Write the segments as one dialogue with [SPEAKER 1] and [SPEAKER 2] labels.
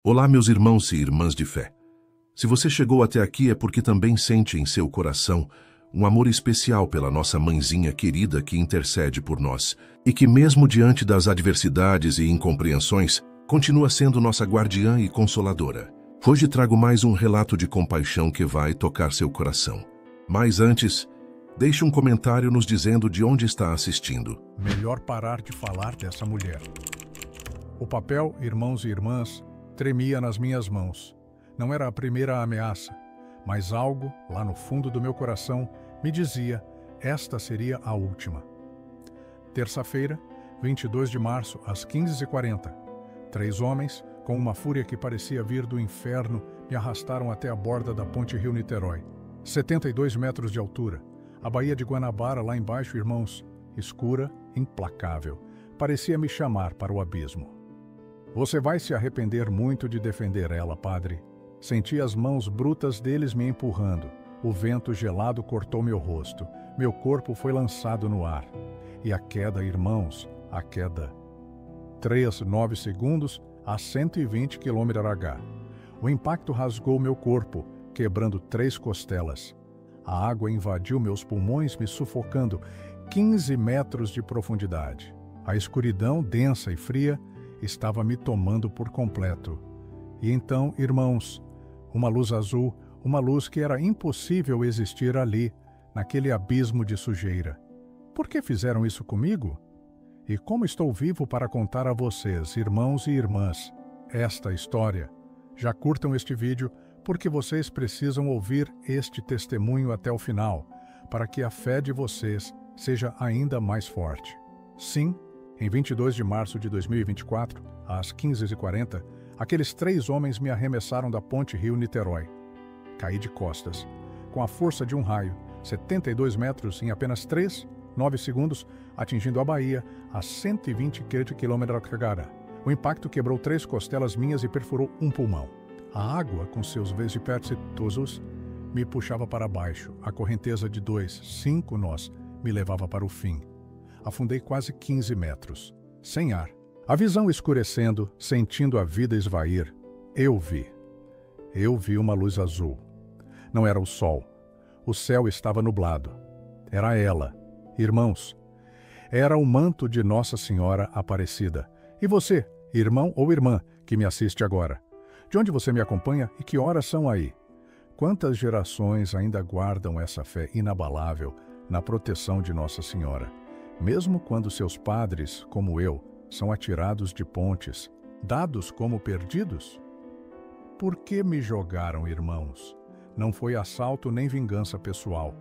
[SPEAKER 1] Olá, meus irmãos e irmãs de fé. Se você chegou até aqui é porque também sente em seu coração um amor especial pela nossa mãezinha querida que intercede por nós e que, mesmo diante das adversidades e incompreensões, continua sendo nossa guardiã e consoladora. Hoje trago mais um relato de compaixão que vai tocar seu coração. Mas antes, deixe um comentário nos dizendo de onde está assistindo.
[SPEAKER 2] Melhor parar de falar dessa mulher. O papel, irmãos e irmãs, tremia nas minhas mãos. Não era a primeira ameaça, mas algo, lá no fundo do meu coração, me dizia: esta seria a última. Terça-feira, 22 de março, às 15h40. 3 homens, com uma fúria que parecia vir do inferno, me arrastaram até a borda da ponte Rio-Niterói. 72 metros de altura. A Baía de Guanabara, lá embaixo, irmãos, escura, implacável. Parecia me chamar para o abismo. Você vai se arrepender muito de defender ela, padre. Senti as mãos brutas deles me empurrando. O vento gelado cortou meu rosto. Meu corpo foi lançado no ar. E a queda, irmãos, a queda. 9 segundos a 120 km/h. O impacto rasgou meu corpo, quebrando 3 costelas. A água invadiu meus pulmões, me sufocando. 15 metros de profundidade. A escuridão, densa e fria, estava me tomando por completo. E então, irmãos, uma luz azul, uma luz que era impossível existir ali, naquele abismo de sujeira. Por que fizeram isso comigo? E como estou vivo para contar a vocês, irmãos e irmãs, esta história? Já curtam este vídeo, porque vocês precisam ouvir este testemunho até o final, para que a fé de vocês seja ainda mais forte. Sim, em 22 de março de 2024, às 15h40, aqueles 3 homens me arremessaram da ponte Rio-Niterói. Caí de costas, com a força de um raio, 72 metros em apenas 9 segundos, atingindo a Bahia a 120 km/h. O impacto quebrou 3 costelas minhas e perfurou um pulmão. A água, com seus vesipercitosos, me puxava para baixo. A correnteza de 5 nós me levava para o fim. Afundei quase 15 metros, sem ar. A visão escurecendo, sentindo a vida esvair, eu vi uma luz azul. Não era o sol. O céu estava nublado. Era ela. Irmãos, era o manto de Nossa Senhora Aparecida. E você, irmão ou irmã, que me assiste agora? De onde você me acompanha e que horas são aí? Quantas gerações ainda guardam essa fé inabalável na proteção de Nossa Senhora? Mesmo quando seus padres, como eu, são atirados de pontes, dados como perdidos? Por que me jogaram, irmãos? Não foi assalto nem vingança pessoal.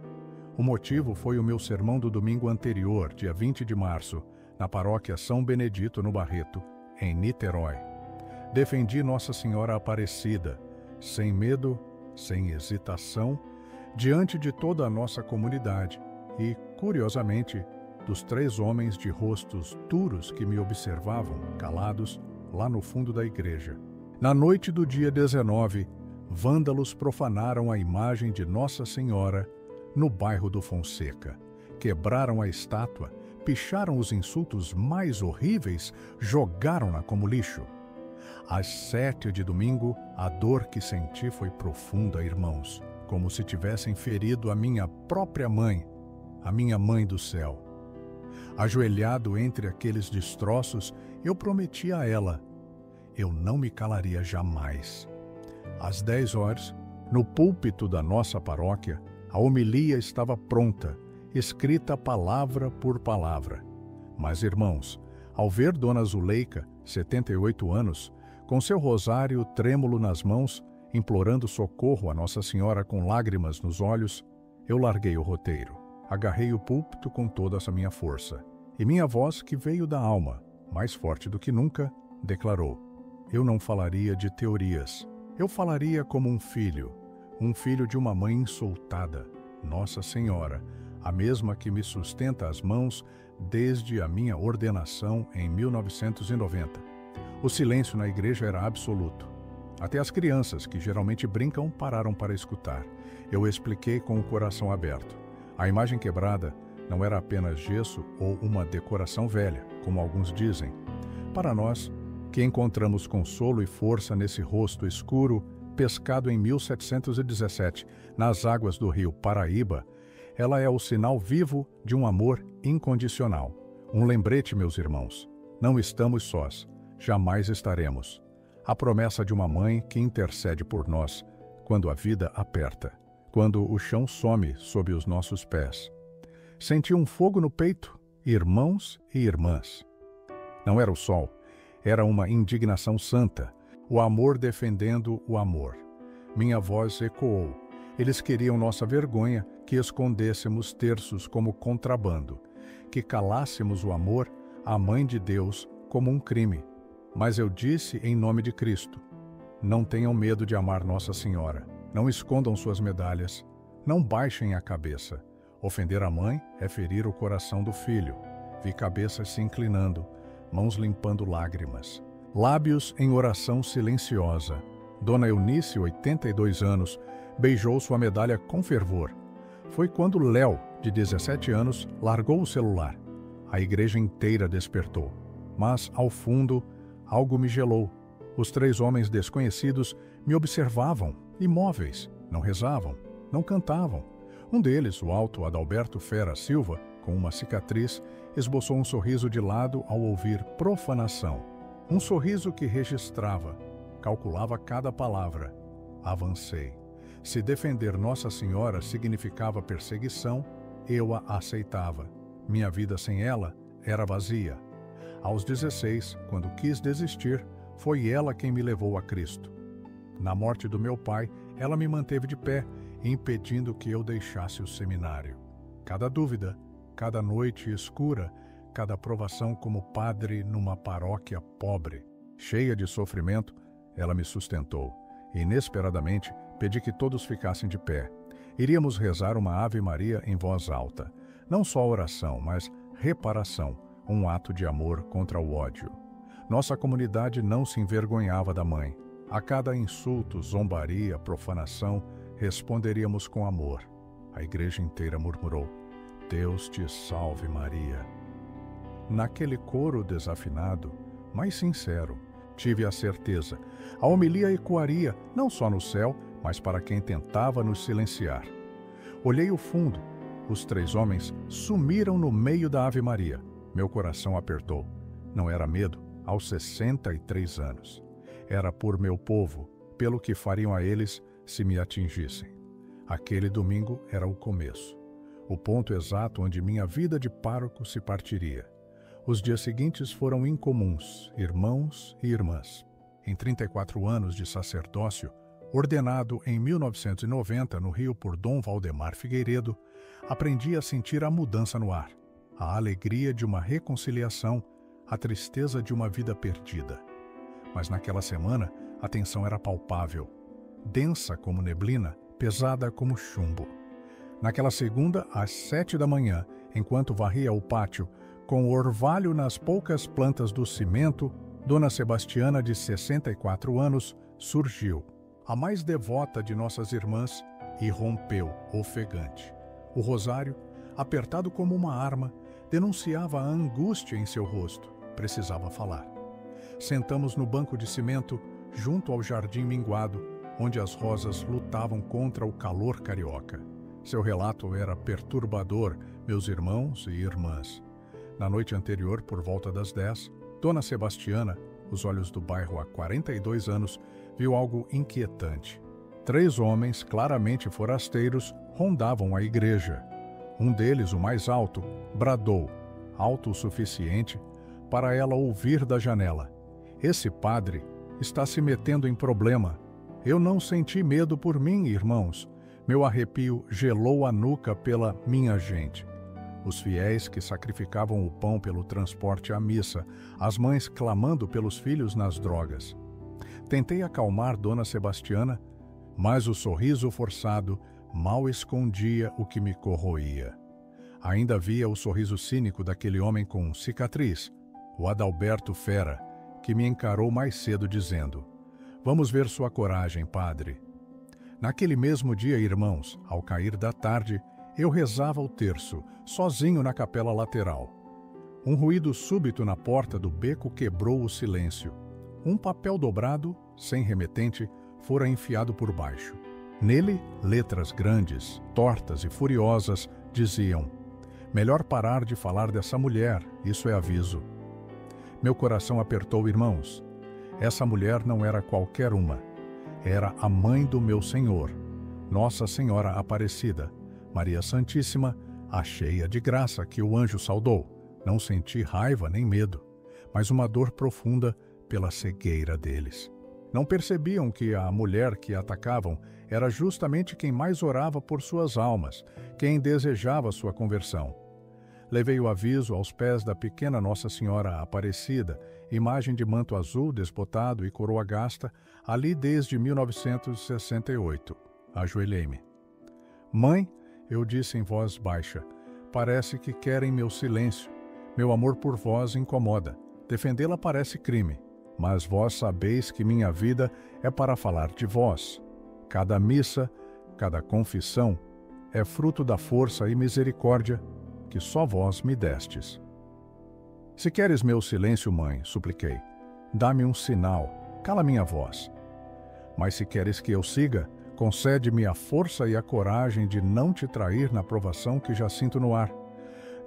[SPEAKER 2] O motivo foi o meu sermão do domingo anterior, dia 20 de março, na paróquia São Benedito, no Barreto, em Niterói. Defendi Nossa Senhora Aparecida, sem medo, sem hesitação, diante de toda a nossa comunidade e, curiosamente, dos 3 homens de rostos duros que me observavam, calados, lá no fundo da igreja. Na noite do dia 19, vândalos profanaram a imagem de Nossa Senhora no bairro do Fonseca. Quebraram a estátua, picharam os insultos mais horríveis, jogaram-na como lixo. Às 7 de domingo, a dor que senti foi profunda, irmãos, como se tivessem ferido a minha própria mãe, a minha mãe do céu. Ajoelhado entre aqueles destroços, eu prometi a ela: eu não me calaria jamais. Às 10 horas, no púlpito da nossa paróquia, a homilia estava pronta, escrita palavra por palavra. Mas, irmãos, ao ver Dona Zuleika, 78 anos, com seu rosário trêmulo nas mãos, implorando socorro a Nossa Senhora com lágrimas nos olhos, eu larguei o roteiro. Agarrei o púlpito com toda essa minha força. E minha voz, que veio da alma, mais forte do que nunca, declarou: eu não falaria de teorias. Eu falaria como um filho de uma mãe insultada, Nossa Senhora, a mesma que me sustenta as mãos desde a minha ordenação em 1990. O silêncio na igreja era absoluto. Até as crianças, que geralmente brincam, pararam para escutar. Eu expliquei com o coração aberto. A imagem quebrada não era apenas gesso ou uma decoração velha, como alguns dizem. Para nós, que encontramos consolo e força nesse rosto escuro, pescado em 1717, nas águas do rio Paraíba, ela é o sinal vivo de um amor incondicional. Um lembrete, meus irmãos, não estamos sós, jamais estaremos. A promessa de uma mãe que intercede por nós quando a vida aperta, quando o chão some sob os nossos pés. Senti um fogo no peito, irmãos e irmãs. Não era o sol, era uma indignação santa, o amor defendendo o amor. Minha voz ecoou. Eles queriam nossa vergonha, que escondêssemos terços como contrabando, que calássemos o amor à Mãe de Deus como um crime. Mas eu disse em nome de Cristo: não tenham medo de amar Nossa Senhora, não escondam suas medalhas, não baixem a cabeça. Ofender a mãe é ferir o coração do filho. Vi cabeças se inclinando, mãos limpando lágrimas, lábios em oração silenciosa. Dona Eunice, 82 anos, beijou sua medalha com fervor. Foi quando Léo, de 17 anos, largou o celular. A igreja inteira despertou. Mas, ao fundo, algo me gelou. Os 3 homens desconhecidos me observavam, imóveis. Não rezavam, não cantavam. Um deles, o alto Adalberto Fera Silva, com uma cicatriz, esboçou um sorriso de lado ao ouvir profanação. Um sorriso que registrava, calculava cada palavra. Avancei. Se defender Nossa Senhora significava perseguição, eu a aceitava. Minha vida sem ela era vazia. Aos 16, quando quis desistir, foi ela quem me levou a Cristo. Na morte do meu pai, ela me manteve de pé, impedindo que eu deixasse o seminário. Cada dúvida, cada noite escura, cada provação como padre numa paróquia pobre, cheia de sofrimento, ela me sustentou. Inesperadamente, pedi que todos ficassem de pé. Iríamos rezar uma Ave Maria em voz alta. Não só oração, mas reparação, um ato de amor contra o ódio. Nossa comunidade não se envergonhava da mãe. A cada insulto, zombaria, profanação, responderíamos com amor. A igreja inteira murmurou: Deus te salve, Maria. Naquele coro desafinado, mas sincero, tive a certeza. A homilia ecoaria, não só no céu, mas para quem tentava nos silenciar. Olhei o fundo. Os 3 homens sumiram no meio da Ave Maria. Meu coração apertou. Não era medo aos 63 anos. Era por meu povo, pelo que fariam a eles se me atingissem. Aquele domingo era o começo, o ponto exato onde minha vida de pároco se partiria. Os dias seguintes foram incomuns, irmãos e irmãs. Em 34 anos de sacerdócio, ordenado em 1990 no Rio por Dom Valdemar Figueiredo, aprendi a sentir a mudança no ar, a alegria de uma reconciliação, a tristeza de uma vida perdida. Mas naquela semana, a tensão era palpável, densa como neblina, pesada como chumbo. Naquela segunda, às 7 da manhã, enquanto varria o pátio, com o orvalho nas poucas plantas do cimento, Dona Sebastiana, de 64 anos, surgiu, a mais devota de nossas irmãs, e rompeu, ofegante. O rosário, apertado como uma arma, denunciava a angústia em seu rosto. Precisava falar. Sentamos no banco de cimento, junto ao jardim minguado, onde as rosas lutavam contra o calor carioca. Seu relato era perturbador, meus irmãos e irmãs. Na noite anterior, por volta das 10, Dona Sebastiana, os olhos do bairro há 42 anos, viu algo inquietante. 3 homens, claramente forasteiros, rondavam a igreja. Um deles, o mais alto, bradou, alto o suficiente, para ela ouvir da janela: Esse padre está se metendo em problema. Eu não senti medo por mim, irmãos. Meu arrepio gelou a nuca pela minha gente. Os fiéis que sacrificavam o pão pelo transporte à missa, as mães clamando pelos filhos nas drogas. Tentei acalmar Dona Sebastiana, mas o sorriso forçado mal escondia o que me corroía. Ainda via o sorriso cínico daquele homem com cicatriz, o Adalberto Fera, que me encarou mais cedo dizendo: Vamos ver sua coragem, padre. Naquele mesmo dia, irmãos, ao cair da tarde, eu rezava o terço, sozinho na capela lateral. Um ruído súbito na porta do beco quebrou o silêncio. Um papel dobrado, sem remetente, fora enfiado por baixo. Nele, letras grandes, tortas e furiosas, diziam: melhor parar de falar dessa mulher, isso é aviso. Meu coração apertou, irmãos. Essa mulher não era qualquer uma. Era a mãe do meu Senhor, Nossa Senhora Aparecida, Maria Santíssima, a cheia de graça que o anjo saudou. Não senti raiva nem medo, mas uma dor profunda pela cegueira deles. Não percebiam que a mulher que atacavam era justamente quem mais orava por suas almas, quem desejava sua conversão. Levei o aviso aos pés da pequena Nossa Senhora Aparecida, imagem de manto azul desbotado e coroa gasta, ali desde 1968. Ajoelhei-me. Mãe, eu disse em voz baixa, parece que querem meu silêncio. Meu amor por vós incomoda. Defendê-la parece crime, mas vós sabeis que minha vida é para falar de vós. Cada missa, cada confissão, é fruto da força e misericórdia que só vós me destes. Se queres meu silêncio, mãe, supliquei, dá-me um sinal, cala minha voz. Mas se queres que eu siga, concede-me a força e a coragem de não te trair na provação que já sinto no ar.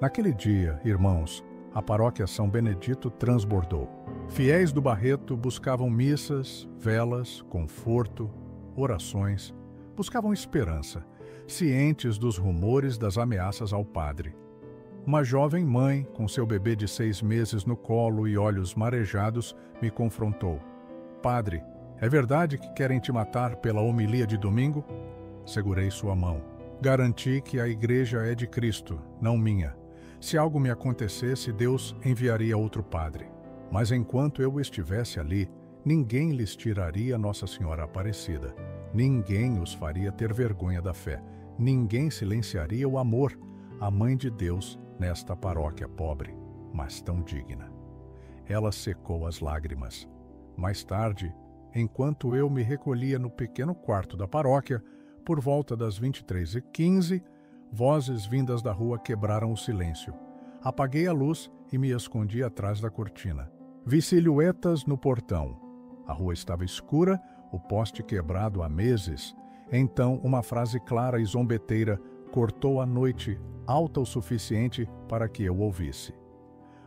[SPEAKER 2] Naquele dia, irmãos, a paróquia São Benedito transbordou. Fiéis do Barreto buscavam missas, velas, conforto, orações, buscavam esperança, cientes dos rumores das ameaças ao padre. Uma jovem mãe, com seu bebê de 6 meses no colo e olhos marejados, me confrontou. Padre, é verdade que querem te matar pela homilia de domingo? Segurei sua mão. Garanti que a igreja é de Cristo, não minha. Se algo me acontecesse, Deus enviaria outro padre. Mas enquanto eu estivesse ali, ninguém lhes tiraria Nossa Senhora Aparecida. Ninguém os faria ter vergonha da fé. Ninguém silenciaria o amor, a Mãe de Deus, nesta paróquia pobre, mas tão digna. Ela secou as lágrimas. Mais tarde, enquanto eu me recolhia no pequeno quarto da paróquia, por volta das 23h15, vozes vindas da rua quebraram o silêncio. Apaguei a luz e me escondi atrás da cortina. Vi silhuetas no portão. A rua estava escura, o poste quebrado há meses. Então, uma frase clara e zombeteira cortou a noite, alta o suficiente para que eu ouvisse.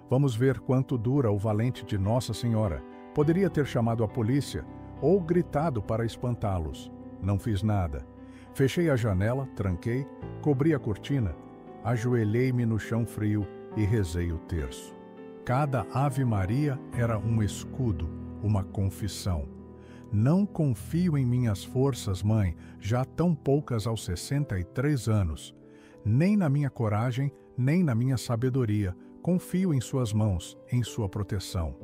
[SPEAKER 2] Vamos ver quanto dura o valente de Nossa Senhora. Poderia ter chamado a polícia ou gritado para espantá-los. Não fiz nada. Fechei a janela, tranquei, cobri a cortina, ajoelhei-me no chão frio e rezei o terço. Cada Ave Maria era um escudo, uma confissão. Não confio em minhas forças, mãe, já tão poucas aos 63 anos. Nem na minha coragem, nem na minha sabedoria. Confio em suas mãos, em sua proteção.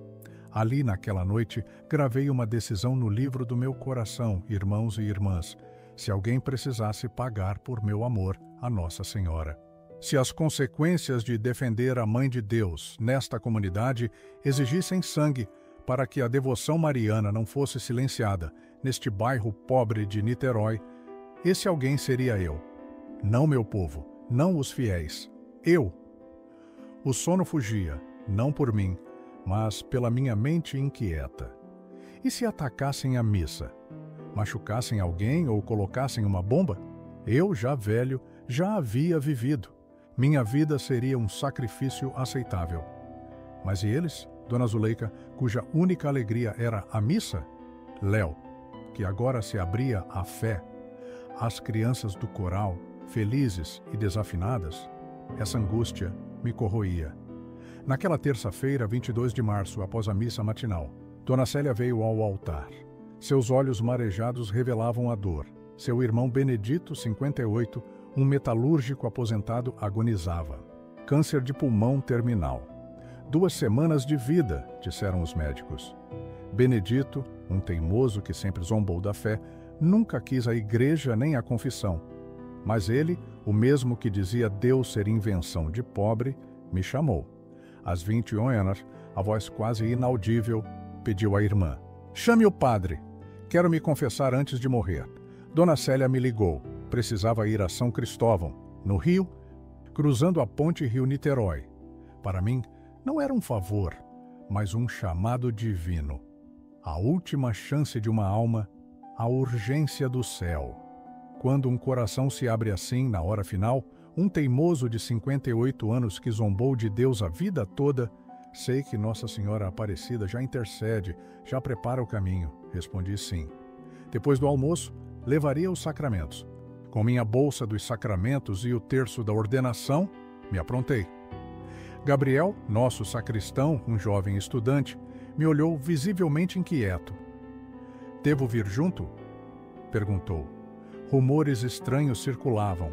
[SPEAKER 2] Ali, naquela noite, gravei uma decisão no livro do meu coração, irmãos e irmãs. Se alguém precisasse pagar por meu amor a Nossa Senhora. Se as consequências de defender a Mãe de Deus nesta comunidade exigissem sangue para que a devoção mariana não fosse silenciada neste bairro pobre de Niterói, esse alguém seria eu. Não meu povo, não os fiéis. Eu. O sono fugia, não por mim, mas pela minha mente inquieta. E se atacassem a missa? Machucassem alguém ou colocassem uma bomba? Eu, já velho, já havia vivido. Minha vida seria um sacrifício aceitável. Mas e eles, Dona Zuleika, cuja única alegria era a missa? Léo, que agora se abria à fé. As crianças do coral, felizes e desafinadas. Essa angústia me corroía. Naquela terça-feira, 22 de março, após a missa matinal, Dona Célia veio ao altar. Seus olhos marejados revelavam a dor. Seu irmão Benedito, 58, um metalúrgico aposentado, agonizava. Câncer de pulmão terminal. 2 semanas de vida, disseram os médicos. Benedito, um teimoso que sempre zombou da fé, nunca quis a igreja nem a confissão. Mas ele, o mesmo que dizia Deus ser invenção de pobre, me chamou. Às 20h, a voz quase inaudível pediu à irmã: chame o padre. Quero me confessar antes de morrer. Dona Célia me ligou. Precisava ir a São Cristóvão, no Rio, cruzando a ponte Rio-Niterói. Para mim, não era um favor, mas um chamado divino. A última chance de uma alma, a urgência do céu. Quando um coração se abre assim, na hora final, um teimoso de 58 anos que zombou de Deus a vida toda, sei que Nossa Senhora Aparecida já intercede, já prepara o caminho. Respondi sim. Depois do almoço, levaria os sacramentos. Com minha bolsa dos sacramentos e o terço da ordenação, me aprontei. Gabriel, nosso sacristão, um jovem estudante, me olhou visivelmente inquieto. "Devo vir junto?" perguntou. Rumores estranhos circulavam.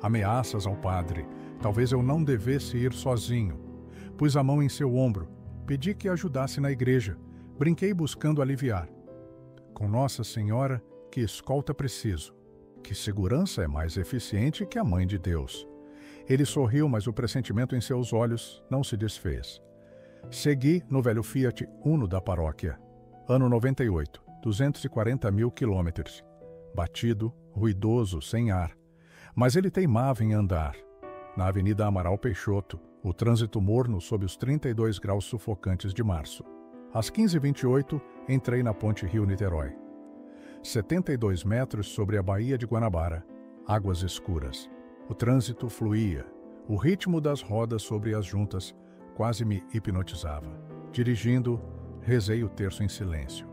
[SPEAKER 2] Ameaças ao padre. Talvez eu não devesse ir sozinho. Pus a mão em seu ombro. Pedi que ajudasse na igreja. Brinquei buscando aliviar. Com Nossa Senhora, que escolta preciso. Que segurança é mais eficiente que a Mãe de Deus. Ele sorriu, mas o pressentimento em seus olhos não se desfez. Segui no velho Fiat Uno da paróquia. Ano 98, 240 mil quilômetros. Batido, ruidoso, sem ar. Mas ele teimava em andar. Na Avenida Amaral Peixoto, o trânsito morno sob os 32 graus sufocantes de março. Às 15h28, entrei na ponte Rio-Niterói. 72 metros sobre a Baía de Guanabara, águas escuras. O trânsito fluía. O ritmo das rodas sobre as juntas quase me hipnotizava. Dirigindo, rezei o terço em silêncio.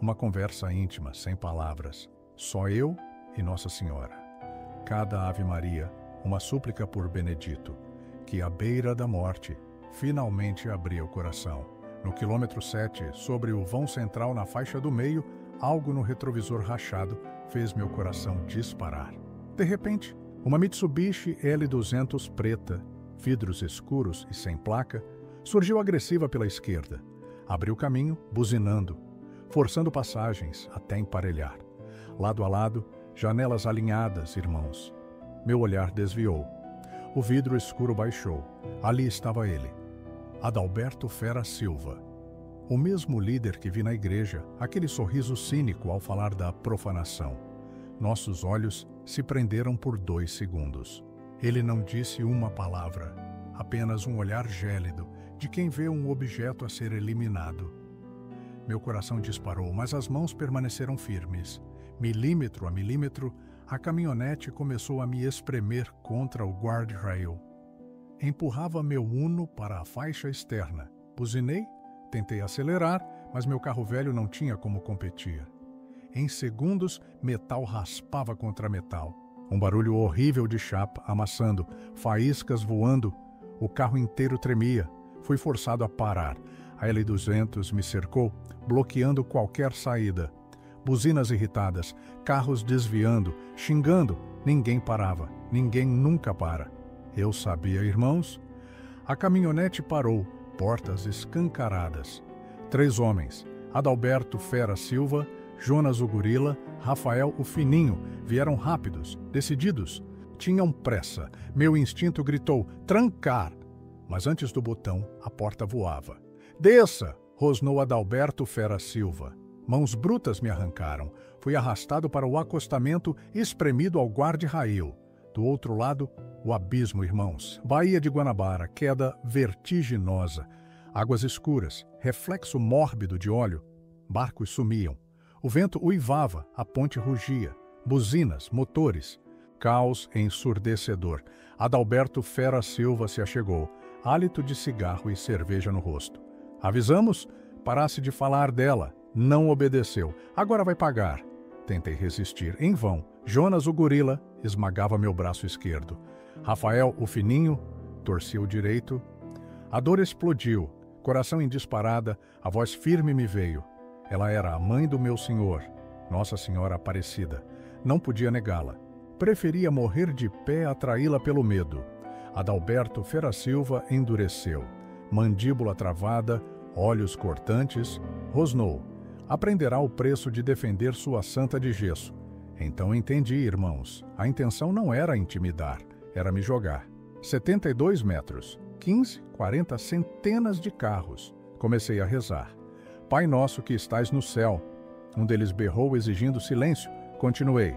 [SPEAKER 2] Uma conversa íntima, sem palavras. Só eu e Nossa Senhora. Cada Ave Maria, uma súplica por Benedito, que à beira da morte, finalmente abria o coração. No quilômetro 7, sobre o vão central na faixa do meio, algo no retrovisor rachado fez meu coração disparar. De repente, uma Mitsubishi L200 preta, vidros escuros e sem placa, surgiu agressiva pela esquerda. Abriu caminho, buzinando, forçando passagens até emparelhar. Lado a lado, janelas alinhadas, irmãos. Meu olhar desviou. O vidro escuro baixou. Ali estava ele, Adalberto Fera Silva. O mesmo líder que vi na igreja, aquele sorriso cínico ao falar da profanação. Nossos olhos se prenderam por 2 segundos. Ele não disse uma palavra, apenas um olhar gélido, de quem vê um objeto a ser eliminado. Meu coração disparou, mas as mãos permaneceram firmes. Milímetro a milímetro, a caminhonete começou a me espremer contra o guardrail. Empurrava meu Uno para a faixa externa. Buzinei, tentei acelerar, mas meu carro velho não tinha como competir. Em segundos, metal raspava contra metal. Um barulho horrível de chapa amassando, faíscas voando. O carro inteiro tremia. Fui forçado a parar. A L200 me cercou, bloqueando qualquer saída. Buzinas irritadas, carros desviando, xingando. Ninguém parava. Ninguém nunca para. Eu sabia, irmãos. A caminhonete parou, portas escancaradas. 3 homens, Adalberto Fera Silva, Jonas o Gorila, Rafael o Fininho, vieram rápidos, decididos. Tinham pressa. Meu instinto gritou, trancar. Mas antes do botão, a porta voava. Desça! Rosnou Adalberto Fera Silva. Mãos brutas me arrancaram. Fui arrastado para o acostamento, espremido ao guarda-rail. Do outro lado, o abismo, irmãos. Baía de Guanabara, queda vertiginosa. Águas escuras, reflexo mórbido de óleo. Barcos sumiam. O vento uivava, a ponte rugia. Buzinas, motores. Caos ensurdecedor. Adalberto Fera Silva se achegou. Hálito de cigarro e cerveja no rosto. Avisamos? Parasse de falar dela. Não obedeceu. Agora vai pagar. Tentei resistir. Em vão. Jonas, o gorila, esmagava meu braço esquerdo. Rafael, o Fininho, torcia o direito. A dor explodiu. Coração em disparada, a voz firme me veio. Ela era a mãe do meu Senhor, Nossa Senhora Aparecida. Não podia negá-la. Preferia morrer de pé a traí-la pelo medo. Adalberto Fera Silva endureceu. Mandíbula travada, olhos cortantes, rosnou. Aprenderá o preço de defender sua santa de gesso. Então entendi, irmãos. A intenção não era intimidar, era me jogar. 72 metros, 15, 40 centenas de carros. Comecei a rezar. Pai nosso que estais no céu. Um deles berrou exigindo silêncio. Continuei.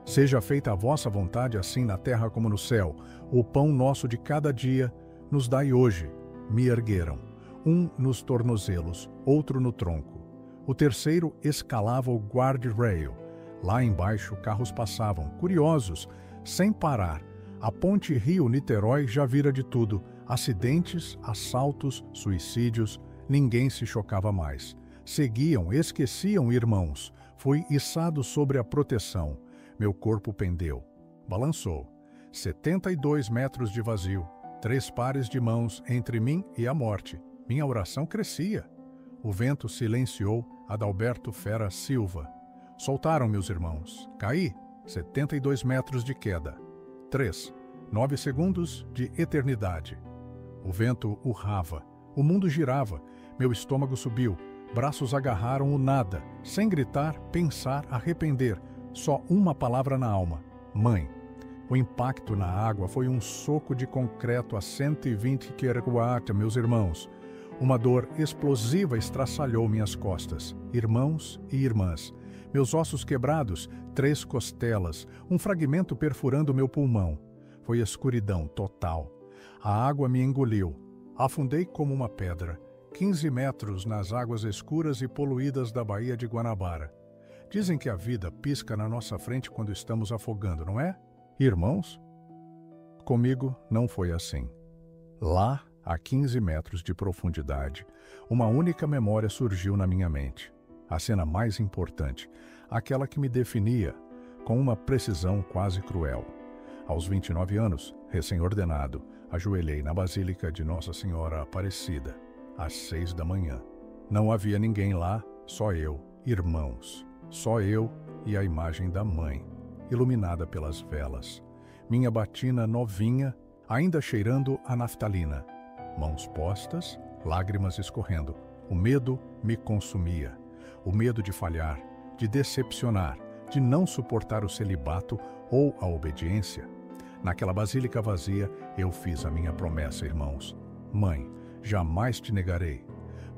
[SPEAKER 2] Seja feita a vossa vontade assim na terra como no céu. O pão nosso de cada dia nos dai hoje. Me ergueram. Um nos tornozelos, outro no tronco. O terceiro escalava o guardrail. Lá embaixo, carros passavam, curiosos, sem parar. A ponte Rio-Niterói já vira de tudo. Acidentes, assaltos, suicídios. Ninguém se chocava mais. Seguiam, esqueciam irmãos. Fui içado sobre a proteção. Meu corpo pendeu. Balançou. 72 metros de vazio. 3 pares de mãos entre mim e a morte. Minha oração crescia. O vento silenciou Adalberto Fera Silva. Soltaram meus irmãos. Caí. 72 metros de queda. 3. 9 segundos de eternidade. O vento urrava. O mundo girava. Meu estômago subiu. Braços agarraram o nada. Sem gritar, pensar, arrepender. Só uma palavra na alma. Mãe. O impacto na água foi um soco de concreto a 120 kW, meus irmãos. Uma dor explosiva estraçalhou minhas costas. Irmãos e irmãs. Meus ossos quebrados, 3 costelas, um fragmento perfurando meu pulmão. Foi escuridão total. A água me engoliu. Afundei como uma pedra, 15 metros nas águas escuras e poluídas da Baía de Guanabara. Dizem que a vida pisca na nossa frente quando estamos afogando, não é? Irmãos? Comigo não foi assim. Lá, a 15 metros de profundidade, uma única memória surgiu na minha mente. A cena mais importante, aquela que me definia, com uma precisão quase cruel. Aos 29 anos, recém-ordenado, ajoelhei na Basílica de Nossa Senhora Aparecida, às 6 da manhã. Não havia ninguém lá, só eu, irmãos. Só eu e a imagem da mãe, iluminada pelas velas. Minha batina novinha, ainda cheirando a naftalina. Mãos postas, lágrimas escorrendo. O medo me consumia. O medo de falhar, de decepcionar, de não suportar o celibato ou a obediência. Naquela basílica vazia, eu fiz a minha promessa, irmãos. Mãe, jamais te negarei.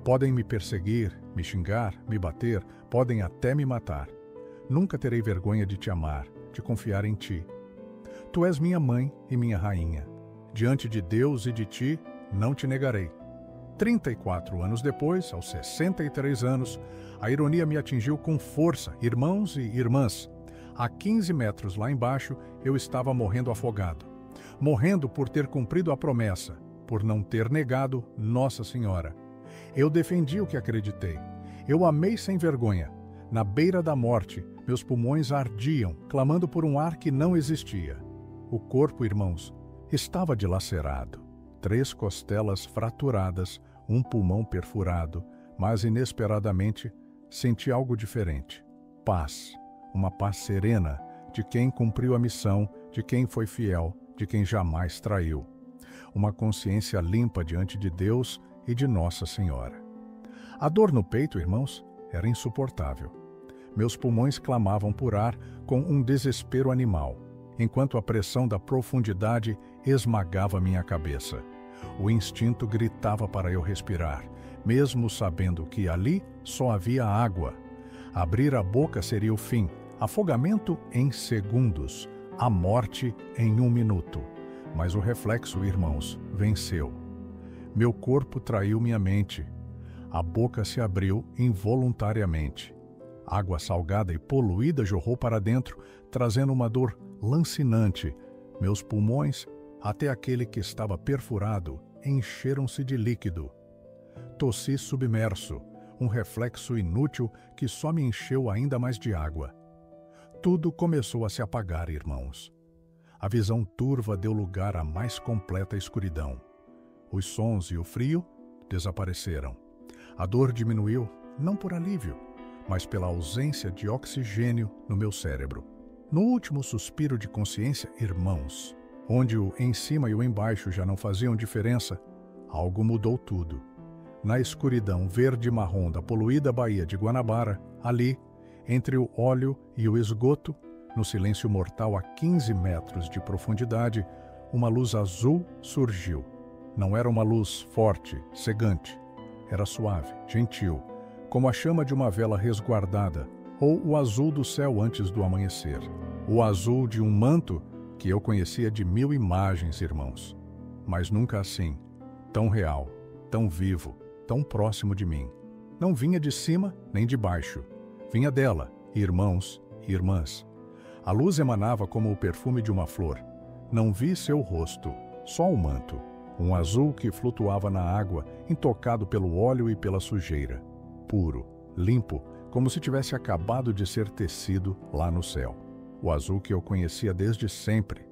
[SPEAKER 2] Podem me perseguir, me xingar, me bater, podem até me matar. Nunca terei vergonha de te amar, de confiar em ti. Tu és minha mãe e minha rainha. Diante de Deus e de ti, não te negarei. 34 anos depois, aos 63 anos, a ironia me atingiu com força, irmãos e irmãs. A 15 metros lá embaixo, eu estava morrendo afogado. Morrendo por ter cumprido a promessa, por não ter negado Nossa Senhora. Eu defendi o que acreditei. Eu amei sem vergonha. Na beira da morte, meus pulmões ardiam, clamando por um ar que não existia. O corpo, irmãos, estava dilacerado. 3 costelas fraturadas, um pulmão perfurado, mas inesperadamente senti algo diferente. Paz, uma paz serena, de quem cumpriu a missão, de quem foi fiel, de quem jamais traiu. Uma consciência limpa diante de Deus e de Nossa Senhora. A dor no peito, irmãos, era insuportável. Meus pulmões clamavam por ar com um desespero animal, enquanto a pressão da profundidade esmagava minha cabeça. O instinto gritava para eu respirar, mesmo sabendo que ali só havia água. Abrir a boca seria o fim, afogamento em segundos, a morte em 1 minuto. Mas o reflexo, irmãos, venceu. Meu corpo traiu minha mente. A boca se abriu involuntariamente. Água salgada e poluída jorrou para dentro, trazendo uma dor lancinante. Meus pulmões, até aquele que estava perfurado, encheram-se de líquido. Tossi submerso, um reflexo inútil que só me encheu ainda mais de água. Tudo começou a se apagar, irmãos. A visão turva deu lugar à mais completa escuridão. Os sons e o frio desapareceram. A dor diminuiu, não por alívio, mas pela ausência de oxigênio no meu cérebro. No último suspiro de consciência, irmãos, onde o em cima e o embaixo já não faziam diferença, algo mudou tudo. Na escuridão verde-marrom da poluída Baía de Guanabara, ali, entre o óleo e o esgoto, no silêncio mortal a 15 metros de profundidade, uma luz azul surgiu. Não era uma luz forte, cegante. Era suave, gentil, como a chama de uma vela resguardada, ou o azul do céu antes do amanhecer. O azul de um manto que eu conhecia de 1000 imagens, irmãos. Mas nunca assim, tão real, tão vivo, tão próximo de mim. Não vinha de cima nem de baixo. Vinha dela, irmãos e irmãs. A luz emanava como o perfume de uma flor. Não vi seu rosto, só o manto. Um azul que flutuava na água, intocado pelo óleo e pela sujeira. Puro, limpo, como se tivesse acabado de ser tecido lá no céu. O azul que eu conhecia desde sempre.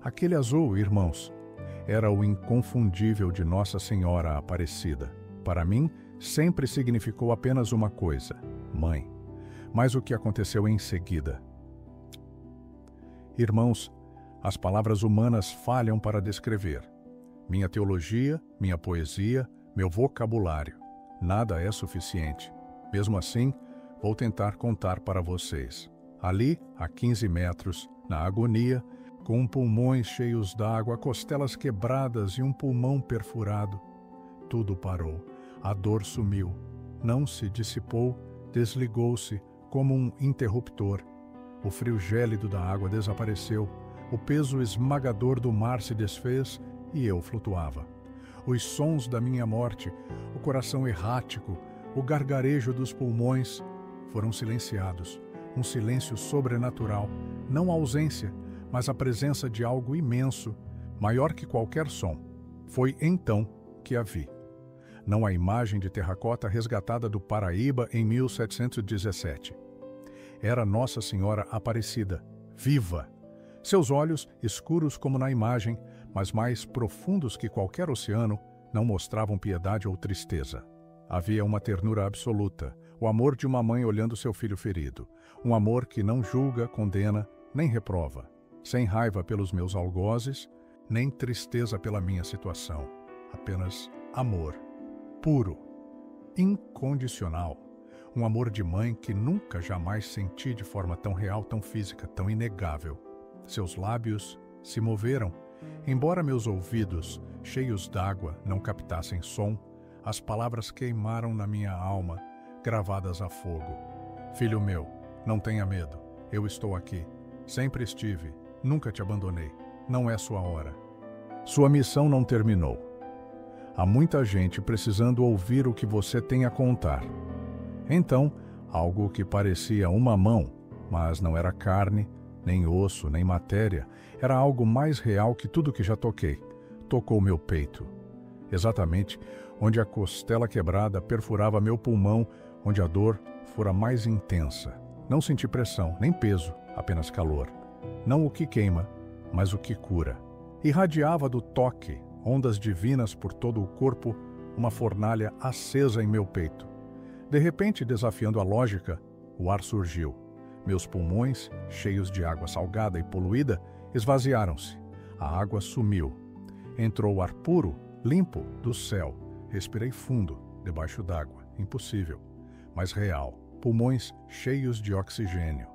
[SPEAKER 2] Aquele azul, irmãos, era o inconfundível de Nossa Senhora Aparecida. Para mim, sempre significou apenas uma coisa: mãe. Mas o que aconteceu em seguida? Irmãos, as palavras humanas falham para descrever. Minha teologia, minha poesia, meu vocabulário. Nada é suficiente. Mesmo assim, vou tentar contar para vocês. Ali, a 15 metros, na agonia, com pulmões cheios d'água, costelas quebradas e um pulmão perfurado, tudo parou. A dor sumiu. Não se dissipou, desligou-se como um interruptor. O frio gélido da água desapareceu. O peso esmagador do mar se desfez e eu flutuava. Os sons da minha morte, o coração errático, o gargarejo dos pulmões foram silenciados. Um silêncio sobrenatural, não a ausência, mas a presença de algo imenso, maior que qualquer som. Foi então que a vi. Não a imagem de terracota resgatada do Paraíba em 1717. Era Nossa Senhora Aparecida, viva. Seus olhos, escuros como na imagem, mas mais profundos que qualquer oceano, não mostravam piedade ou tristeza. Havia uma ternura absoluta, o amor de uma mãe olhando seu filho ferido. Um amor que não julga, condena, nem reprova. Sem raiva pelos meus algozes, nem tristeza pela minha situação. Apenas amor. Puro. Incondicional. Um amor de mãe que nunca jamais senti de forma tão real, tão física, tão inegável. Seus lábios se moveram. Embora meus ouvidos, cheios d'água, não captassem som, as palavras queimaram na minha alma, gravadas a fogo. Filho meu, não tenha medo. Eu estou aqui. Sempre estive. Nunca te abandonei. Não é sua hora. Sua missão não terminou. Há muita gente precisando ouvir o que você tem a contar. Então, algo que parecia uma mão, mas não era carne, nem osso, nem matéria, era algo mais real que tudo que já toquei. Tocou meu peito. Exatamente onde a costela quebrada perfurava meu pulmão, onde a dor fora mais intensa. Não senti pressão, nem peso, apenas calor. Não o que queima, mas o que cura. Irradiava do toque, ondas divinas por todo o corpo, uma fornalha acesa em meu peito. De repente, desafiando a lógica, o ar surgiu. Meus pulmões, cheios de água salgada e poluída, esvaziaram-se. A água sumiu. Entrou o ar puro, limpo, do céu. Respirei fundo, debaixo d'água. Impossível, mas real. Pulmões cheios de oxigênio.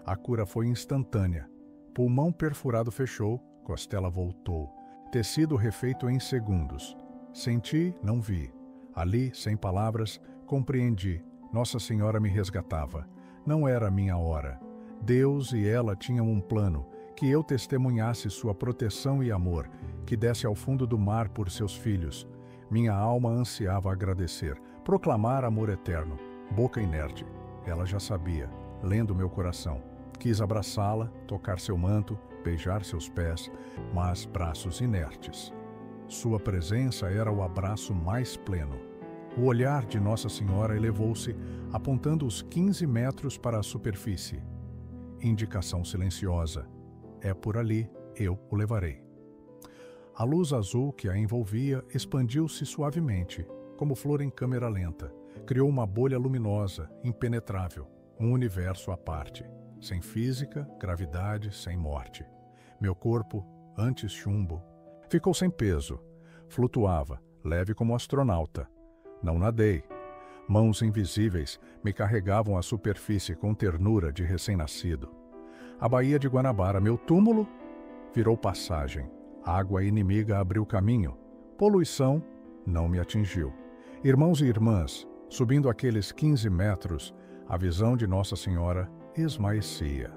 [SPEAKER 2] A cura foi instantânea. Pulmão perfurado fechou, costela voltou. Tecido refeito em segundos. Senti, não vi. Ali, sem palavras, compreendi. Nossa Senhora me resgatava. Não era a minha hora. Deus e ela tinham um plano, que eu testemunhasse sua proteção e amor, que desse ao fundo do mar por seus filhos. Minha alma ansiava agradecer, proclamar amor eterno. Boca inerte. Ela já sabia, lendo meu coração. Quis abraçá-la, tocar seu manto, beijar seus pés, mas braços inertes. Sua presença era o abraço mais pleno. O olhar de Nossa Senhora elevou-se, apontando os 15 metros para a superfície. Indicação silenciosa. É por ali, eu o levarei. A luz azul que a envolvia expandiu-se suavemente, como flor em câmera lenta. Criou uma bolha luminosa, impenetrável, um universo à parte. Sem física, gravidade, sem morte. Meu corpo, antes chumbo, ficou sem peso. Flutuava, leve como astronauta. Não nadei. Mãos invisíveis me carregavam à superfície com ternura de recém-nascido. A Baía de Guanabara, meu túmulo, virou passagem. Água inimiga abriu caminho. Poluição não me atingiu. Irmãos e irmãs, subindo aqueles 15 metros, a visão de Nossa Senhora esmaecia.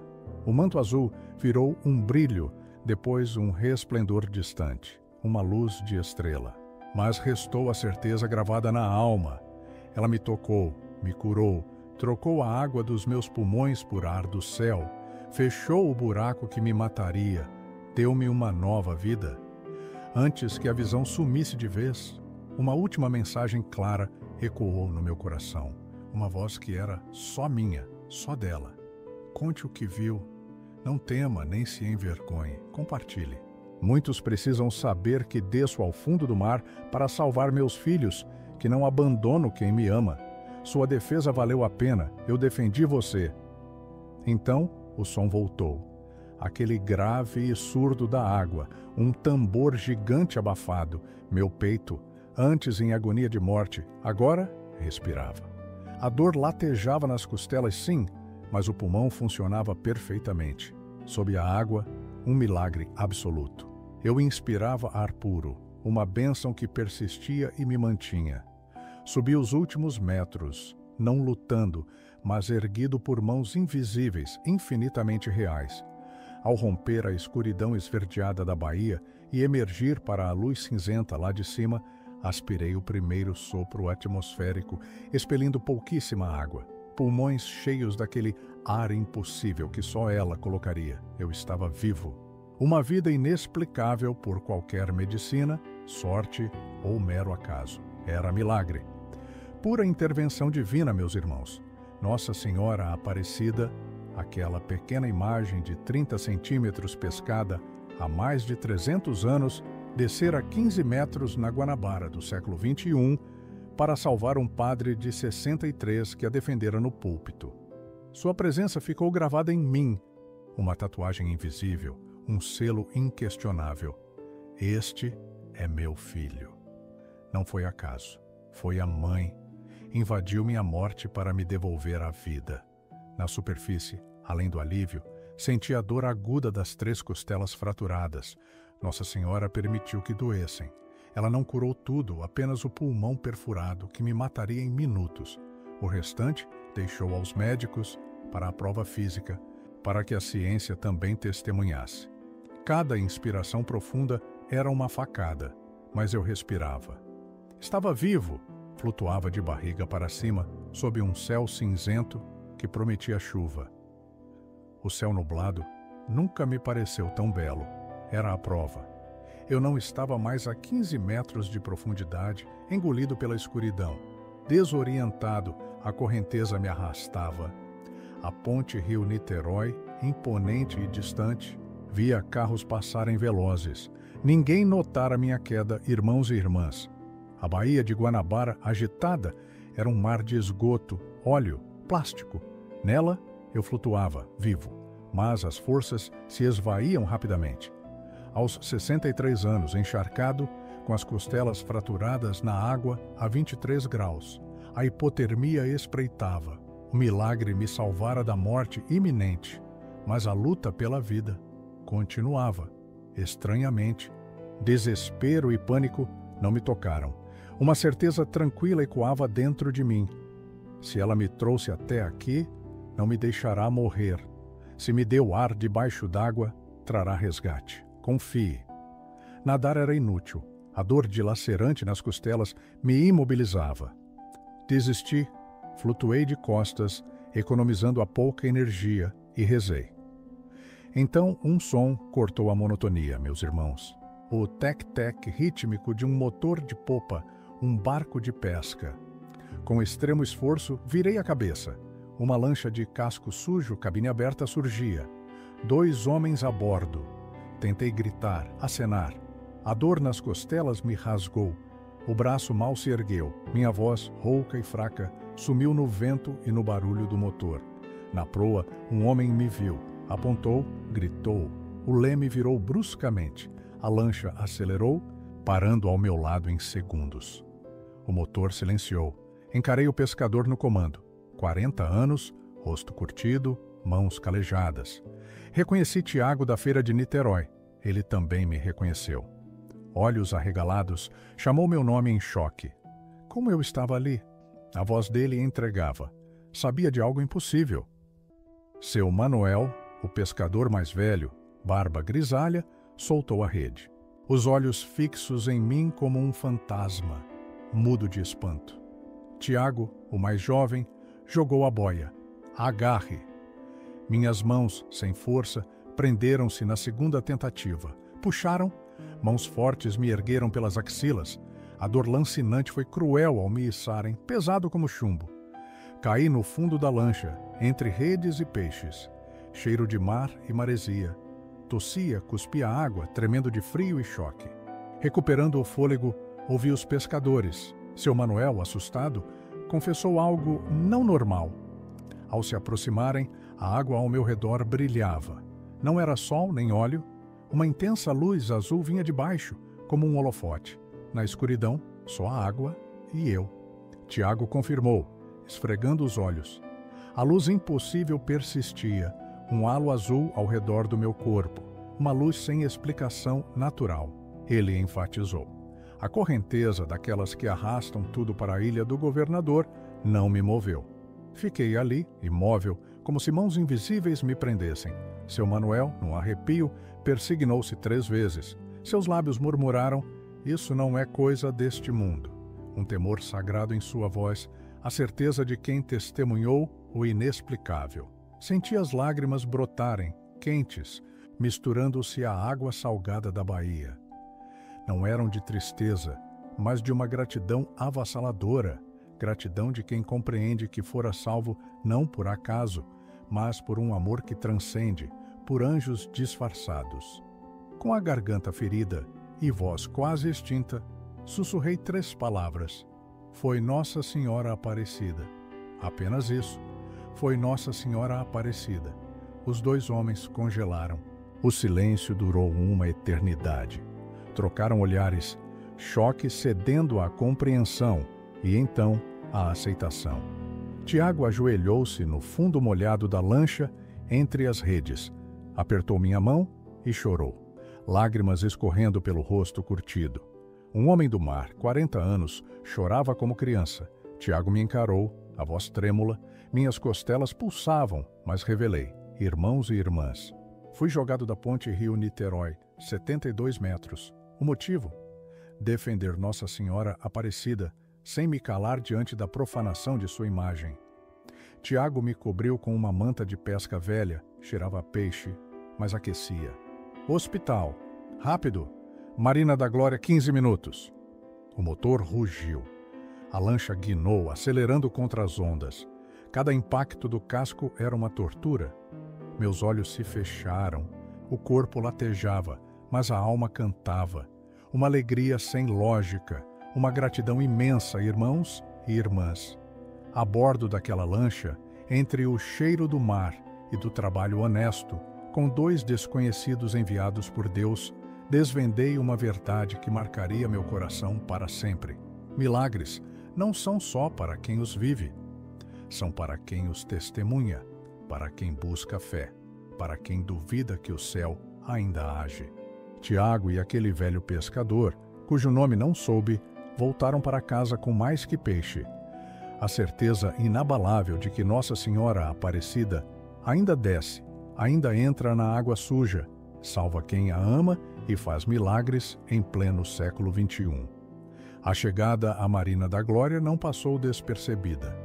[SPEAKER 2] O manto azul virou um brilho, depois um resplendor distante, uma luz de estrela. Mas restou a certeza gravada na alma. Ela me tocou, me curou, trocou a água dos meus pulmões por ar do céu, fechou o buraco que me mataria, deu-me uma nova vida. Antes que a visão sumisse de vez, uma última mensagem clara ecoou no meu coração. Uma voz que era só minha, só dela. Conte o que viu. Não tema nem se envergonhe. Compartilhe. Muitos precisam saber que desço ao fundo do mar para salvar meus filhos, que não abandono quem me ama. Sua defesa valeu a pena. Eu defendi você. Então o som voltou. Aquele grave e surdo da água, um tambor gigante abafado. Meu peito, antes em agonia de morte, agora respirava. A dor latejava nas costelas, sim, mas o pulmão funcionava perfeitamente. Sob a água, um milagre absoluto. Eu inspirava ar puro, uma bênção que persistia e me mantinha. Subi os últimos metros, não lutando, mas erguido por mãos invisíveis, infinitamente reais. Ao romper a escuridão esverdeada da baía e emergir para a luz cinzenta lá de cima, aspirei o primeiro sopro atmosférico, expelindo pouquíssima água. Pulmões cheios daquele ar impossível que só ela colocaria. Eu estava vivo. Uma vida inexplicável por qualquer medicina, sorte ou mero acaso. Era milagre. Pura intervenção divina, meus irmãos. Nossa Senhora Aparecida, aquela pequena imagem de 30 centímetros pescada há mais de 300 anos, descer a 15 metros na Guanabara do século XXI para salvar um padre de 63 que a defendera no púlpito. Sua presença ficou gravada em mim, uma tatuagem invisível, um selo inquestionável. Este é meu filho. Não foi acaso, foi a mãe. Invadiu minha morte para me devolver a vida. Na superfície, além do alívio, senti a dor aguda das 3 costelas fraturadas. Nossa Senhora permitiu que doessem. Ela não curou tudo, apenas o pulmão perfurado, que me mataria em minutos. O restante deixou aos médicos para a prova física, para que a ciência também testemunhasse. Cada inspiração profunda era uma facada, mas eu respirava. Estava vivo, flutuava de barriga para cima, sob um céu cinzento que prometia chuva. O céu nublado nunca me pareceu tão belo. Era a prova. Eu não estava mais a 15 metros de profundidade, engolido pela escuridão. Desorientado, a correnteza me arrastava. A ponte Rio-Niterói, imponente e distante, via carros passarem velozes. Ninguém notara minha queda, irmãos e irmãs. A baía de Guanabara, agitada, era um mar de esgoto, óleo, plástico. Nela, eu flutuava, vivo, mas as forças se esvaíam rapidamente. Aos 63 anos, encharcado, com as costelas fraturadas na água a 23 graus, a hipotermia espreitava. O milagre me salvara da morte iminente, mas a luta pela vida continuava. Estranhamente, desespero e pânico não me tocaram. Uma certeza tranquila ecoava dentro de mim. Se ela me trouxe até aqui, não me deixará morrer. Se me deu ar debaixo d'água, trará resgate. Confie. Nadar era inútil. A dor dilacerante nas costelas me imobilizava. Desisti, flutuei de costas, economizando a pouca energia, e rezei. Então um som cortou a monotonia, meus irmãos. O tec-tec rítmico de um motor de popa, um barco de pesca. Com extremo esforço, virei a cabeça. Uma lancha de casco sujo, cabine aberta, surgia. 2 homens a bordo. Tentei gritar, acenar. A dor nas costelas me rasgou. O braço mal se ergueu. Minha voz, rouca e fraca, sumiu no vento e no barulho do motor. Na proa, um homem me viu. Apontou, gritou. O leme virou bruscamente. A lancha acelerou, parando ao meu lado em segundos. O motor silenciou. Encarei o pescador no comando. 40 anos, rosto curtido, mãos calejadas. Reconheci Tiago da feira de Niterói. Ele também me reconheceu. Olhos arregalados, chamou meu nome em choque. Como eu estava ali? A voz dele entregava. Sabia de algo impossível. Seu Manuel, o pescador mais velho, barba grisalha, soltou a rede. Os olhos fixos em mim como um fantasma, mudo de espanto. Tiago, o mais jovem, jogou a boia. Agarre! Minhas mãos, sem força, prenderam-se na segunda tentativa. Puxaram, mãos fortes me ergueram pelas axilas. A dor lancinante foi cruel ao me içarem, pesado como chumbo. Caí no fundo da lancha, entre redes e peixes. Cheiro de mar e maresia. Tossia, cuspia água, tremendo de frio e choque. Recuperando o fôlego, ouvi os pescadores. Seu Manuel, assustado, confessou algo não normal. Ao se aproximarem, a água ao meu redor brilhava. Não era sol nem óleo. Uma intensa luz azul vinha de baixo, como um holofote. Na escuridão, só a água e eu. Tiago confirmou, esfregando os olhos. A luz impossível persistia, um halo azul ao redor do meu corpo, uma luz sem explicação natural. Ele enfatizou. A correnteza daquelas que arrastam tudo para a ilha do governador não me moveu. Fiquei ali, imóvel, como se mãos invisíveis me prendessem. Seu Manuel, num arrepio, persignou-se 3 vezes. Seus lábios murmuraram: "Isso não é coisa deste mundo." Um temor sagrado em sua voz, a certeza de quem testemunhou o inexplicável. Senti as lágrimas brotarem, quentes, misturando-se à água salgada da baía. Não eram de tristeza, mas de uma gratidão avassaladora, gratidão de quem compreende que fora salvo não por acaso, mas por um amor que transcende, por anjos disfarçados. Com a garganta ferida e voz quase extinta, sussurrei 3 palavras. Foi Nossa Senhora Aparecida. Apenas isso. Foi Nossa Senhora Aparecida. Os 2 homens congelaram. O silêncio durou uma eternidade. Trocaram olhares, choque cedendo à compreensão e então à aceitação. Tiago ajoelhou-se no fundo molhado da lancha entre as redes, apertou minha mão e chorou, lágrimas escorrendo pelo rosto curtido. Um homem do mar, 40 anos, chorava como criança. Tiago me encarou, a voz trêmula, minhas costelas pulsavam, mas revelei: irmãos e irmãs. Fui jogado da ponte Rio-Niterói, 72 metros. O motivo? Defender Nossa Senhora Aparecida, sem me calar diante da profanação de sua imagem. Tiago me cobriu com uma manta de pesca velha, cheirava a peixe, mas aquecia. Hospital. Rápido. Marina da Glória, 15 minutos. O motor rugiu. A lancha guinou, acelerando contra as ondas. Cada impacto do casco era uma tortura. Meus olhos se fecharam. O corpo latejava, mas a alma cantava. Uma alegria sem lógica, uma gratidão imensa, irmãos e irmãs. A bordo daquela lancha, entre o cheiro do mar e do trabalho honesto, com 2 desconhecidos enviados por Deus, desvendei uma verdade que marcaria meu coração para sempre. Milagres não são só para quem os vive, são para quem os testemunha, para quem busca fé, para quem duvida que o céu ainda age. Tiago e aquele velho pescador, cujo nome não soube, voltaram para casa com mais que peixe. A certeza inabalável de que Nossa Senhora Aparecida ainda desce, ainda entra na água suja, salva quem a ama e faz milagres em pleno século XXI. A chegada à Marina da Glória não passou despercebida.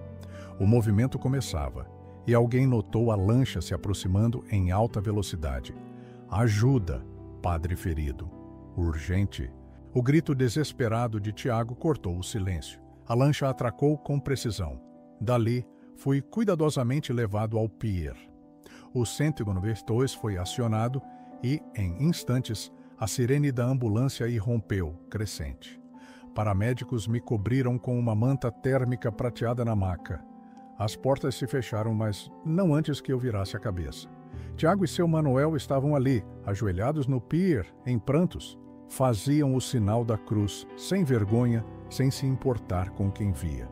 [SPEAKER 2] O movimento começava, e alguém notou a lancha se aproximando em alta velocidade. Ajuda, padre ferido. Urgente. O grito desesperado de Tiago cortou o silêncio. A lancha atracou com precisão. Dali, fui cuidadosamente levado ao pier. O 192 foi acionado e, em instantes, a sirene da ambulância irrompeu, crescente. Paramédicos me cobriram com uma manta térmica prateada na maca. As portas se fecharam, mas não antes que eu virasse a cabeça. Tiago e seu Manuel estavam ali, ajoelhados no pier, em prantos. Faziam o sinal da cruz, sem vergonha, sem se importar com quem via.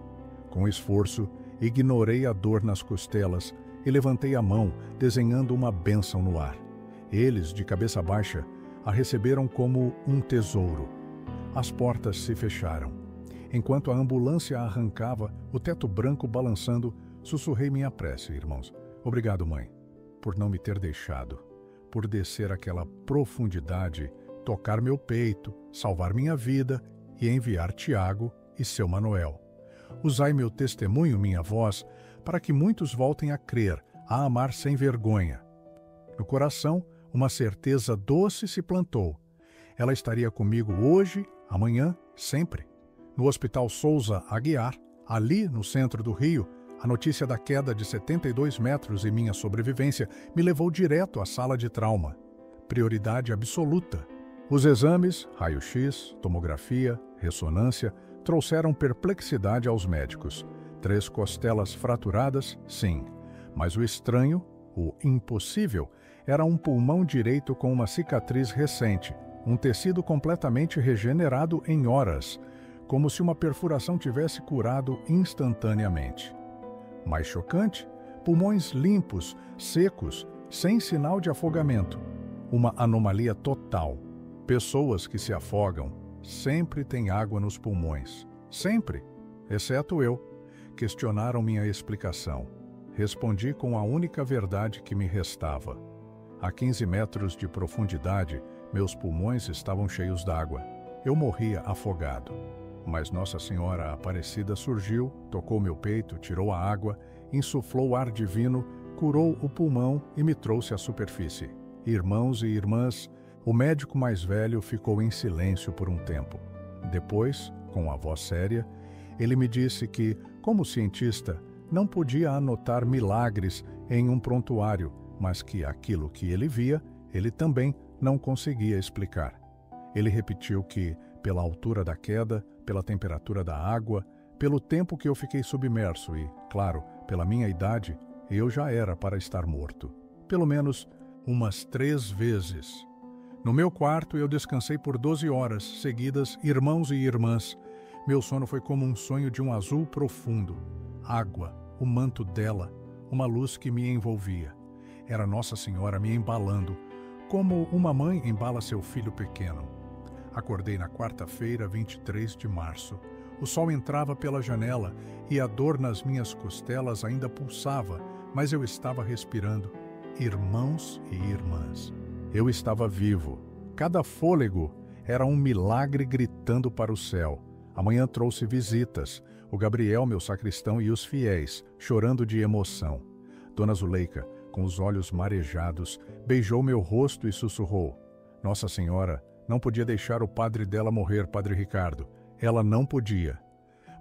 [SPEAKER 2] Com esforço, ignorei a dor nas costelas e levantei a mão, desenhando uma bênção no ar. Eles, de cabeça baixa, a receberam como um tesouro. As portas se fecharam. Enquanto a ambulância arrancava, o teto branco balançando, sussurrei minha prece, irmãos. Obrigado, mãe, por não me ter deixado, por descer aquela profundidade, tocar meu peito, salvar minha vida e enviar Tiago e seu Manuel. Usai meu testemunho, minha voz, para que muitos voltem a crer, a amar sem vergonha. No coração, uma certeza doce se plantou. Ela estaria comigo hoje, amanhã, sempre. No Hospital Souza Aguiar, ali no centro do Rio, a notícia da queda de 72 metros e minha sobrevivência me levou direto à sala de trauma. Prioridade absoluta. Os exames, raio-x, tomografia, ressonância, trouxeram perplexidade aos médicos. 3 costelas fraturadas, sim. Mas o estranho, o impossível, era um pulmão direito com uma cicatriz recente, um tecido completamente regenerado em horas, como se uma perfuração tivesse curado instantaneamente. Mais chocante, pulmões limpos, secos, sem sinal de afogamento. Uma anomalia total. Pessoas que se afogam sempre têm água nos pulmões. Sempre, exceto eu. Questionaram minha explicação. Respondi com a única verdade que me restava. A 15 metros de profundidade, meus pulmões estavam cheios d'água. Eu morria afogado. Mas Nossa Senhora Aparecida surgiu, tocou meu peito, tirou a água, insuflou ar divino, curou o pulmão e me trouxe à superfície. Irmãos e irmãs, o médico mais velho ficou em silêncio por um tempo. Depois, com a voz séria, ele me disse que, como cientista, não podia anotar milagres em um prontuário, mas que aquilo que ele via, ele também não conseguia explicar. Ele repetiu que, pela altura da queda, pela temperatura da água, pelo tempo que eu fiquei submerso e, claro, pela minha idade, eu já era para estar morto. Pelo menos umas 3 vezes. No meu quarto eu descansei por 12 horas seguidas, irmãos e irmãs. Meu sono foi como um sonho de um azul profundo. Água, o manto dela, uma luz que me envolvia. Era Nossa Senhora me embalando, como uma mãe embala seu filho pequeno. Acordei na quarta-feira, 23 de março. O sol entrava pela janela e a dor nas minhas costelas ainda pulsava, mas eu estava respirando. Irmãos e irmãs. Eu estava vivo. Cada fôlego era um milagre gritando para o céu. Amanhã trouxe visitas. O Gabriel, meu sacristão, e os fiéis, chorando de emoção. Dona Zuleika, com os olhos marejados, beijou meu rosto e sussurrou: Nossa Senhora não podia deixar o padre dela morrer, Padre Ricardo. Ela não podia.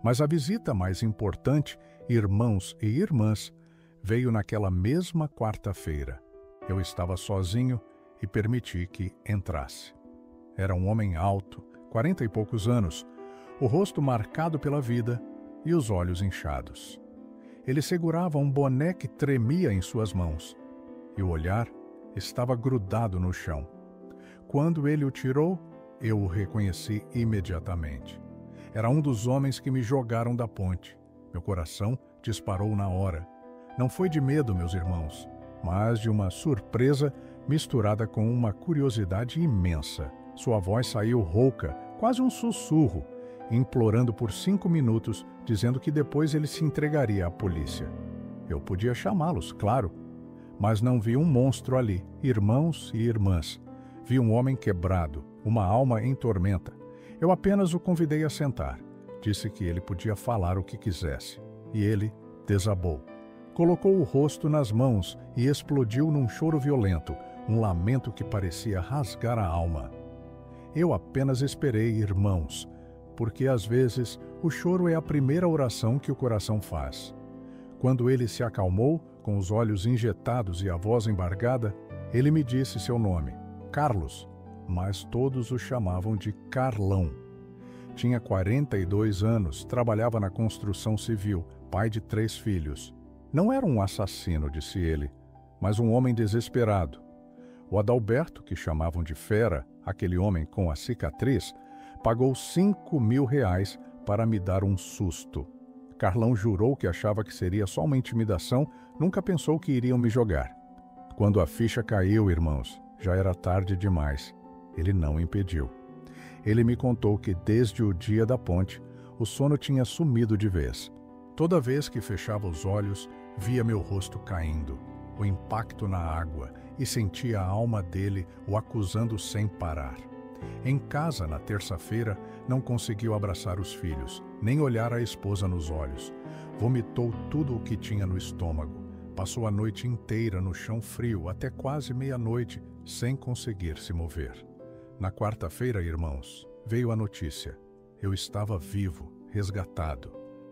[SPEAKER 2] Mas a visita mais importante, irmãos e irmãs, veio naquela mesma quarta-feira. Eu estava sozinho e permiti que entrasse. Era um homem alto, 40 e poucos anos, o rosto marcado pela vida e os olhos inchados. Ele segurava um boné que tremia em suas mãos, e o olhar estava grudado no chão. Quando ele o tirou, eu o reconheci imediatamente. Era um dos homens que me jogaram da ponte. Meu coração disparou na hora. Não foi de medo, meus irmãos, mas de uma surpresa misturada com uma curiosidade imensa. Sua voz saiu rouca, quase um sussurro, implorando por 5 minutos, dizendo que depois ele se entregaria à polícia. Eu podia chamá-los, claro, mas não vi um monstro ali, irmãos e irmãs. Vi um homem quebrado, uma alma em tormenta. Eu apenas o convidei a sentar. Disse que ele podia falar o que quisesse. E ele desabou. Colocou o rosto nas mãos e explodiu num choro violento, um lamento que parecia rasgar a alma. Eu apenas esperei, irmãos, porque às vezes o choro é a primeira oração que o coração faz. Quando ele se acalmou, com os olhos injetados e a voz embargada, ele me disse seu nome, Carlos, mas todos o chamavam de Carlão. Tinha 42 anos, trabalhava na construção civil, pai de 3 filhos. Não era um assassino, disse ele, mas um homem desesperado. O Adalberto, que chamavam de Fera, aquele homem com a cicatriz, pagou R$5.000 para me dar um susto. Carlão jurou que achava que seria só uma intimidação, nunca pensou que iriam me jogar. Quando a ficha caiu, irmãos, já era tarde demais. Ele não impediu. Ele me contou que desde o dia da ponte, o sono tinha sumido de vez. Toda vez que fechava os olhos, via meu rosto caindo, o impacto na água, e sentia a alma dele o acusando sem parar. Em casa, na terça-feira, não conseguiu abraçar os filhos. nem olhar a esposa nos olhos. Vomitou tudo o que tinha no estômago. Passou a noite inteira no chão frio, até quase meia-noite, sem conseguir se mover. Na quarta-feira, irmãos, veio a notícia. Eu estava vivo, resgatado.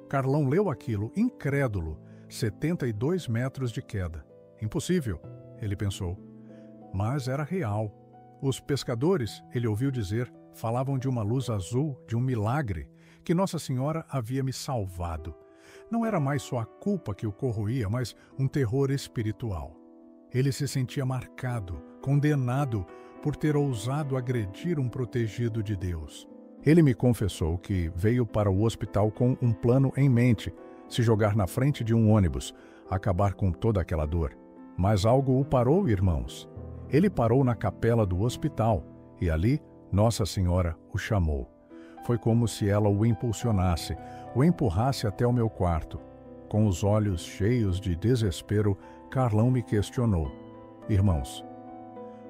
[SPEAKER 2] Carlão leu aquilo, incrédulo, 72 metros de queda. Impossível, ele pensou. Mas era real. Os pescadores, ele ouviu dizer, falavam de uma luz azul, de um milagre, que Nossa Senhora havia me salvado. Não era mais só a culpa que o corroía, mas um terror espiritual. Ele se sentia marcado, condenado por ter ousado agredir um protegido de Deus. Ele me confessou que veio para o hospital com um plano em mente, se jogar na frente de um ônibus, acabar com toda aquela dor. Mas algo o parou, irmãos. Ele parou na capela do hospital e ali Nossa Senhora o chamou. Foi como se ela o impulsionasse, o empurrasse até o meu quarto. Com os olhos cheios de desespero, Carlão me questionou. Irmãos,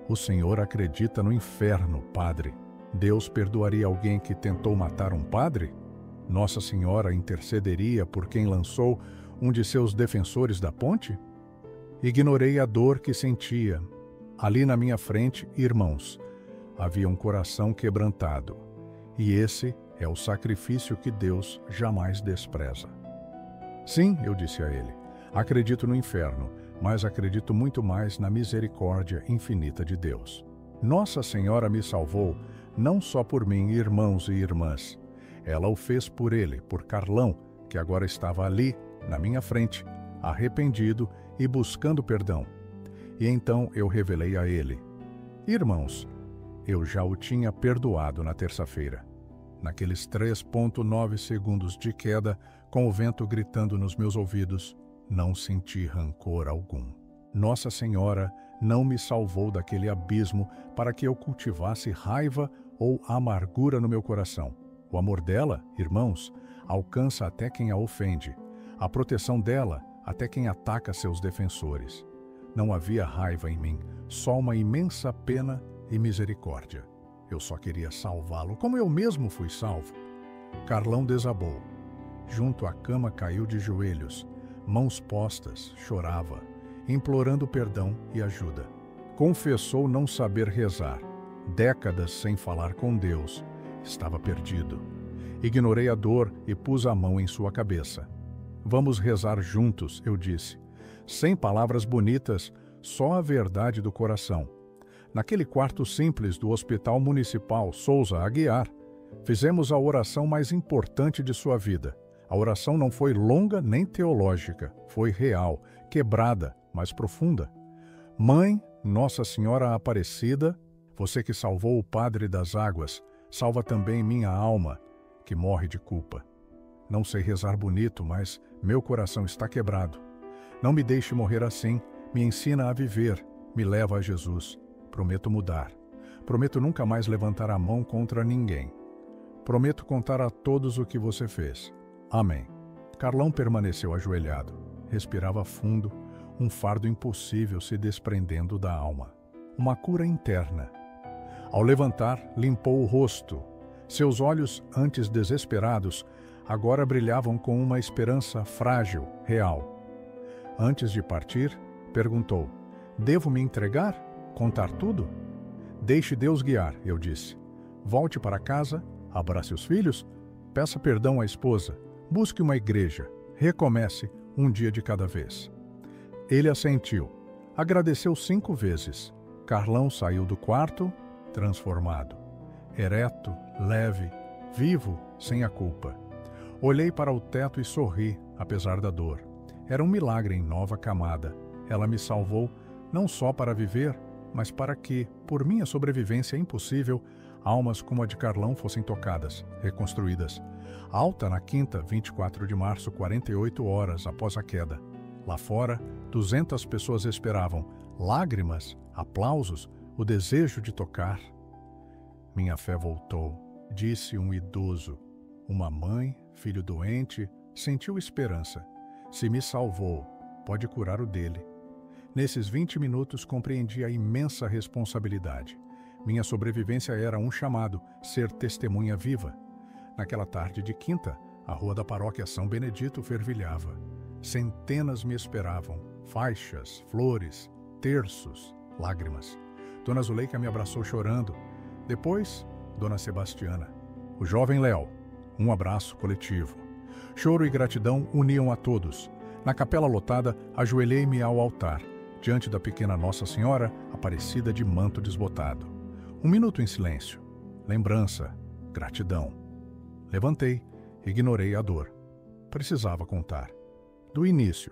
[SPEAKER 2] o senhor acredita no inferno, padre? Deus perdoaria alguém que tentou matar um padre? Nossa Senhora intercederia por quem lançou um de seus defensores da ponte? Ignorei a dor que sentia. Ali na minha frente, irmãos, havia um coração quebrantado. E esse é o sacrifício que Deus jamais despreza. Sim, eu disse a ele, acredito no inferno, mas acredito muito mais na misericórdia infinita de Deus. Nossa Senhora me salvou, não só por mim, irmãos e irmãs. Ela o fez por ele, por Carlão, que agora estava ali, na minha frente, arrependido e buscando perdão. E então eu revelei a ele. Irmãos, eu já o tinha perdoado na terça-feira. Naqueles 3,9 segundos de queda, com o vento gritando nos meus ouvidos, não senti rancor algum. Nossa Senhora não me salvou daquele abismo para que eu cultivasse raiva ou amargura no meu coração. O amor dela, irmãos, alcança até quem a ofende. A proteção dela até quem ataca seus defensores. Não havia raiva em mim, só uma imensa pena e misericórdia. Eu só queria salvá-lo, como eu mesmo fui salvo. Carlão desabou. Junto à cama caiu de joelhos, mãos postas, chorava, implorando perdão e ajuda. Confessou não saber rezar. Décadas sem falar com Deus. Estava perdido. Ignorei a dor e pus a mão em sua cabeça. Vamos rezar juntos, eu disse. Sem palavras bonitas, só a verdade do coração. Naquele quarto simples do Hospital Municipal Souza Aguiar, fizemos a oração mais importante de sua vida. A oração não foi longa nem teológica, foi real, quebrada, mas profunda. Mãe, Nossa Senhora Aparecida, você que salvou o Padre das Águas, salva também minha alma, que morre de culpa. Não sei rezar bonito, mas meu coração está quebrado. Não me deixe morrer assim, me ensina a viver, me leva a Jesus. Prometo mudar. Prometo nunca mais levantar a mão contra ninguém. Prometo contar a todos o que você fez. Amém. Carlão permaneceu ajoelhado. Respirava fundo, um fardo impossível se desprendendo da alma. Uma cura interna. Ao levantar, limpou o rosto. Seus olhos, antes desesperados, agora brilhavam com uma esperança frágil, real. Antes de partir, perguntou: devo me entregar? Contar tudo? Deixe Deus guiar, eu disse. Volte para casa, abrace os filhos, peça perdão à esposa, busque uma igreja, recomece um dia de cada vez. Ele assentiu. Agradeceu 5 vezes. Carlão saiu do quarto, transformado. Ereto, leve, vivo, sem a culpa. Olhei para o teto e sorri, apesar da dor. Era um milagre em nova camada. Ela me salvou não só para viver, mas para que, por minha sobrevivência impossível, almas como a de Carlão fossem tocadas, reconstruídas. Alta na quinta, 24 de março, 48 horas após a queda. Lá fora, 200 pessoas esperavam, lágrimas, aplausos, o desejo de tocar. Minha fé voltou, disse um idoso. Uma mãe, filho doente, sentiu esperança. Se me salvou, pode curar o dele. Nesses 20 minutos compreendi a imensa responsabilidade. Minha sobrevivência era um chamado, ser testemunha viva. Naquela tarde de quinta, A rua da paróquia São Benedito fervilhava. Centenas me esperavam. Faixas, flores, terços, lágrimas. Dona Zuleika me abraçou chorando. Depois, Dona Sebastiana. O jovem Léo. Um abraço coletivo. Choro e gratidão uniam a todos. Na capela lotada, ajoelhei-me ao altar, diante da pequena Nossa Senhora, Aparecida de manto desbotado. Um minuto em silêncio. Lembrança, gratidão. Levantei, ignorei a dor. Precisava contar. Do início.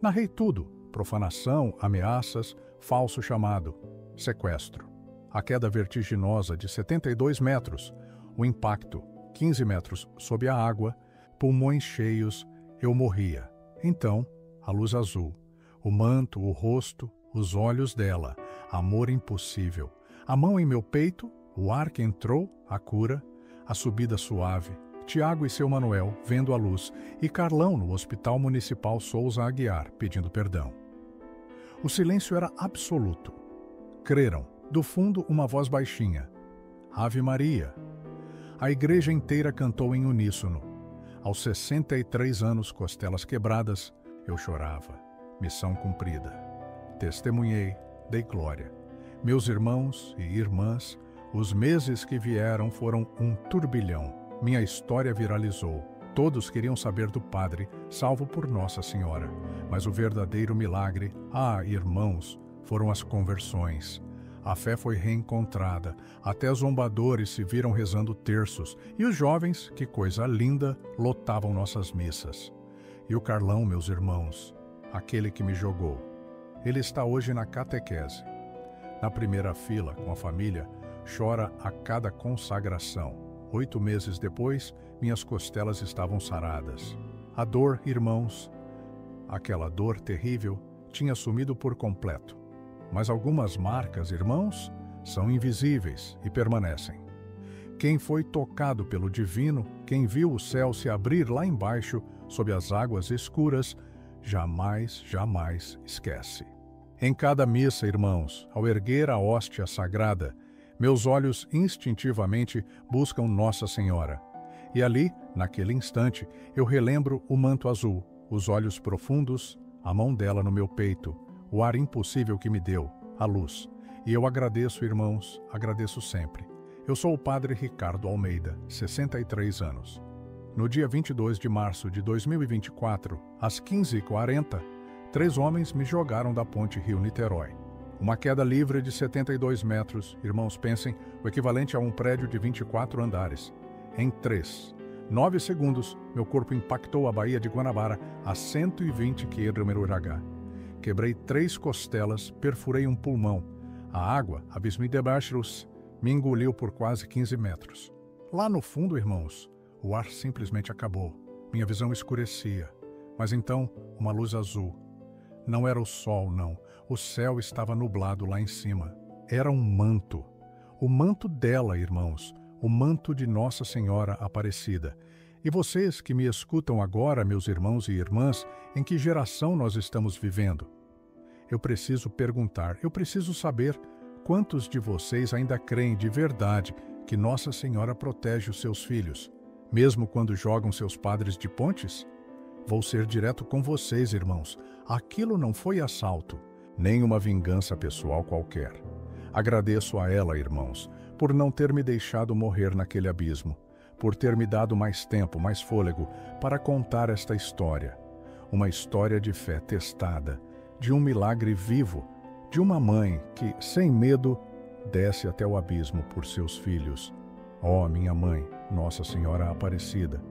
[SPEAKER 2] Narrei tudo: profanação, ameaças, falso chamado, sequestro. A queda vertiginosa de 72 metros, o impacto, 15 metros sob a água, pulmões cheios, eu morria. Então, a luz azul, o manto, o rosto, os olhos dela, amor impossível. A mão em meu peito, o ar que entrou, a cura, a subida suave. Tiago e seu Manuel vendo a luz e Carlão no Hospital Municipal Souza Aguiar pedindo perdão. O silêncio era absoluto. Creram, do fundo uma voz baixinha. Ave Maria. A igreja inteira cantou em uníssono. Aos 63 anos, costelas quebradas, eu chorava. Missão cumprida. Testemunhei, dei glória. Meus irmãos e irmãs, os meses que vieram foram um turbilhão. Minha história viralizou. Todos queriam saber do padre, salvo por Nossa Senhora. Mas o verdadeiro milagre, irmãos, foram as conversões. A fé foi reencontrada, até zombadores se viram rezando terços, e os jovens, que coisa linda, lotavam nossas missas. E o Carlão, meus irmãos, aquele que me jogou, ele está hoje na catequese. Na primeira fila, com a família, chora a cada consagração. 8 meses depois, minhas costelas estavam saradas. A dor, irmãos, aquela dor terrível, tinha sumido por completo. Mas algumas marcas, irmãos, são invisíveis e permanecem. Quem foi tocado pelo divino, quem viu o céu se abrir lá embaixo, sob as águas escuras, jamais, jamais esquece. Em cada missa, irmãos, ao erguer a hóstia sagrada, meus olhos instintivamente buscam Nossa Senhora. E ali, naquele instante, eu relembro o manto azul, os olhos profundos, a mão dela no meu peito, o ar impossível que me deu, a luz. E eu agradeço, irmãos, agradeço sempre. Eu sou o padre Ricardo Almeida, 63 anos. No dia 22 de março de 2024, às 15h40, 3 homens me jogaram da ponte Rio-Niterói. Uma queda livre de 72 metros, irmãos, pensem, o equivalente a um prédio de 24 andares. Em 9 segundos, meu corpo impactou a Baía de Guanabara a 120 km/h. Quebrei 3 costelas, perfurei um pulmão. A água, abisme debaixo, me engoliu por quase 15 metros. Lá no fundo, irmãos, o ar simplesmente acabou. Minha visão escurecia. Mas então, uma luz azul. Não era o sol, não. O céu estava nublado lá em cima. Era um manto. O manto dela, irmãos. O manto de Nossa Senhora Aparecida. E vocês que me escutam agora, meus irmãos e irmãs, em que geração nós estamos vivendo? Eu preciso perguntar, eu preciso saber quantos de vocês ainda creem de verdade que Nossa Senhora protege os seus filhos, mesmo quando jogam seus padres de pontes? Vou ser direto com vocês, irmãos. Aquilo não foi assalto, nem uma vingança pessoal qualquer. Agradeço a ela, irmãos, por não ter me deixado morrer naquele abismo, por ter me dado mais tempo, mais fôlego para contar esta história. Uma história de fé testada, de um milagre vivo, de uma mãe que, sem medo, desce até o abismo por seus filhos. Ó, minha mãe, Nossa Senhora Aparecida.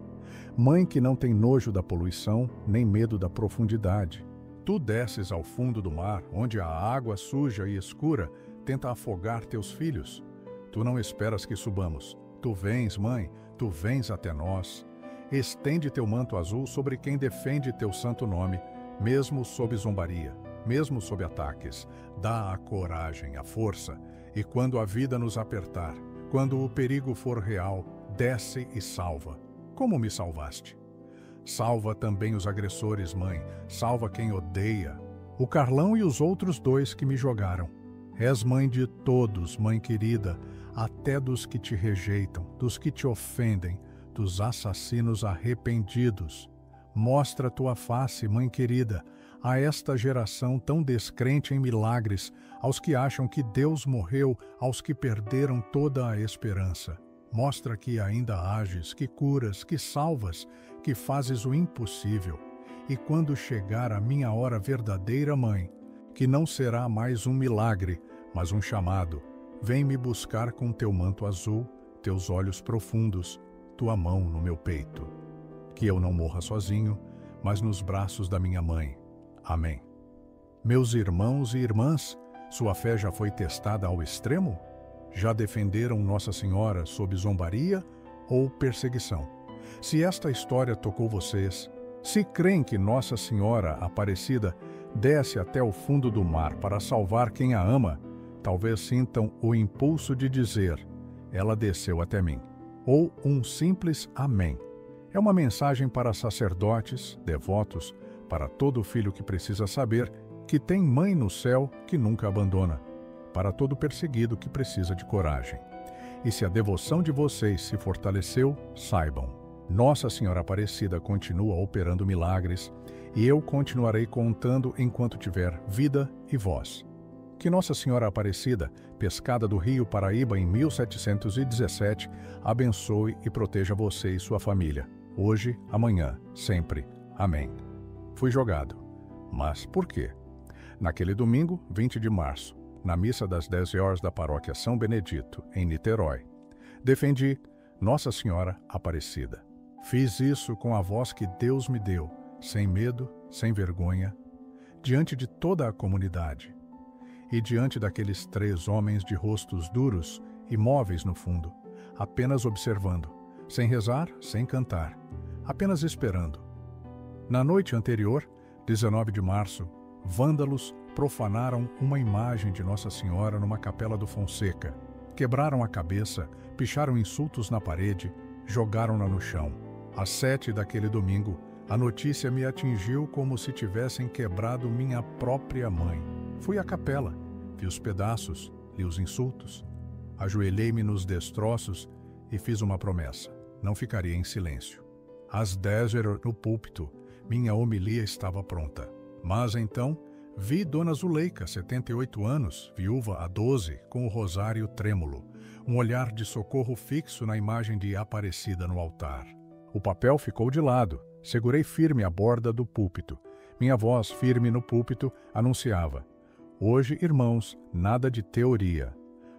[SPEAKER 2] Mãe que não tem nojo da poluição, nem medo da profundidade. Tu desces ao fundo do mar, onde a água suja e escura tenta afogar teus filhos. Tu não esperas que subamos. Tu vens, mãe, tu vens até nós. Estende teu manto azul sobre quem defende teu santo nome, mesmo sob zombaria, mesmo sob ataques. Dá a coragem, a força, e quando a vida nos apertar, quando o perigo for real, desce e salva. Como me salvaste? Salva também os agressores, mãe. Salva quem odeia. O Carlão e os outros 2 que me jogaram. És mãe de todos, mãe querida, até dos que te rejeitam, dos que te ofendem, dos assassinos arrependidos. Mostra tua face, Mãe querida, a esta geração tão descrente em milagres, aos que acham que Deus morreu, aos que perderam toda a esperança. Mostra que ainda ages, que curas, que salvas, que fazes o impossível. E quando chegar a minha hora verdadeira, Mãe, que não será mais um milagre, mas um chamado, vem me buscar com teu manto azul, teus olhos profundos, tua mão no meu peito. Que eu não morra sozinho, mas nos braços da minha mãe. Amém. Meus irmãos e irmãs, sua fé já foi testada ao extremo? Já defenderam Nossa Senhora sob zombaria ou perseguição? Se esta história tocou vocês, se creem que Nossa Senhora Aparecida desce até o fundo do mar para salvar quem a ama, talvez sintam o impulso de dizer, ela desceu até mim. Ou um simples amém. É uma mensagem para sacerdotes, devotos, para todo filho que precisa saber que tem mãe no céu que nunca abandona, para todo perseguido que precisa de coragem. E se a devoção de vocês se fortaleceu, saibam, Nossa Senhora Aparecida continua operando milagres e eu continuarei contando enquanto tiver vida e voz. Que Nossa Senhora Aparecida, pescada do Rio Paraíba em 1717, abençoe e proteja você e sua família, hoje, amanhã, sempre. Amém. Fui jogado. Mas por quê? Naquele domingo, 20 de março, na missa das 10 horas da paróquia São Benedito, em Niterói, defendi Nossa Senhora Aparecida. Fiz isso com a voz que Deus me deu, sem medo, sem vergonha, diante de toda a comunidade e diante daqueles 3 homens de rostos duros, imóveis no fundo, apenas observando, sem rezar, sem cantar, apenas esperando. Na noite anterior, 19 de março, vândalos profanaram uma imagem de Nossa Senhora numa capela do Fonseca. Quebraram a cabeça, picharam insultos na parede, jogaram-na no chão. Às 7 daquele domingo, a notícia me atingiu como se tivessem quebrado minha própria mãe. Fui à capela, vi os pedaços, li os insultos. Ajoelhei-me nos destroços e fiz uma promessa. Não ficaria em silêncio. Às 10 no púlpito, minha homilia estava pronta. Mas então, vi Dona Zuleika, 78 anos, viúva há 12, com o rosário trêmulo, um olhar de socorro fixo na imagem de Aparecida no altar. O papel ficou de lado, segurei firme a borda do púlpito. Minha voz, firme no púlpito, anunciava: hoje, irmãos, nada de teoria.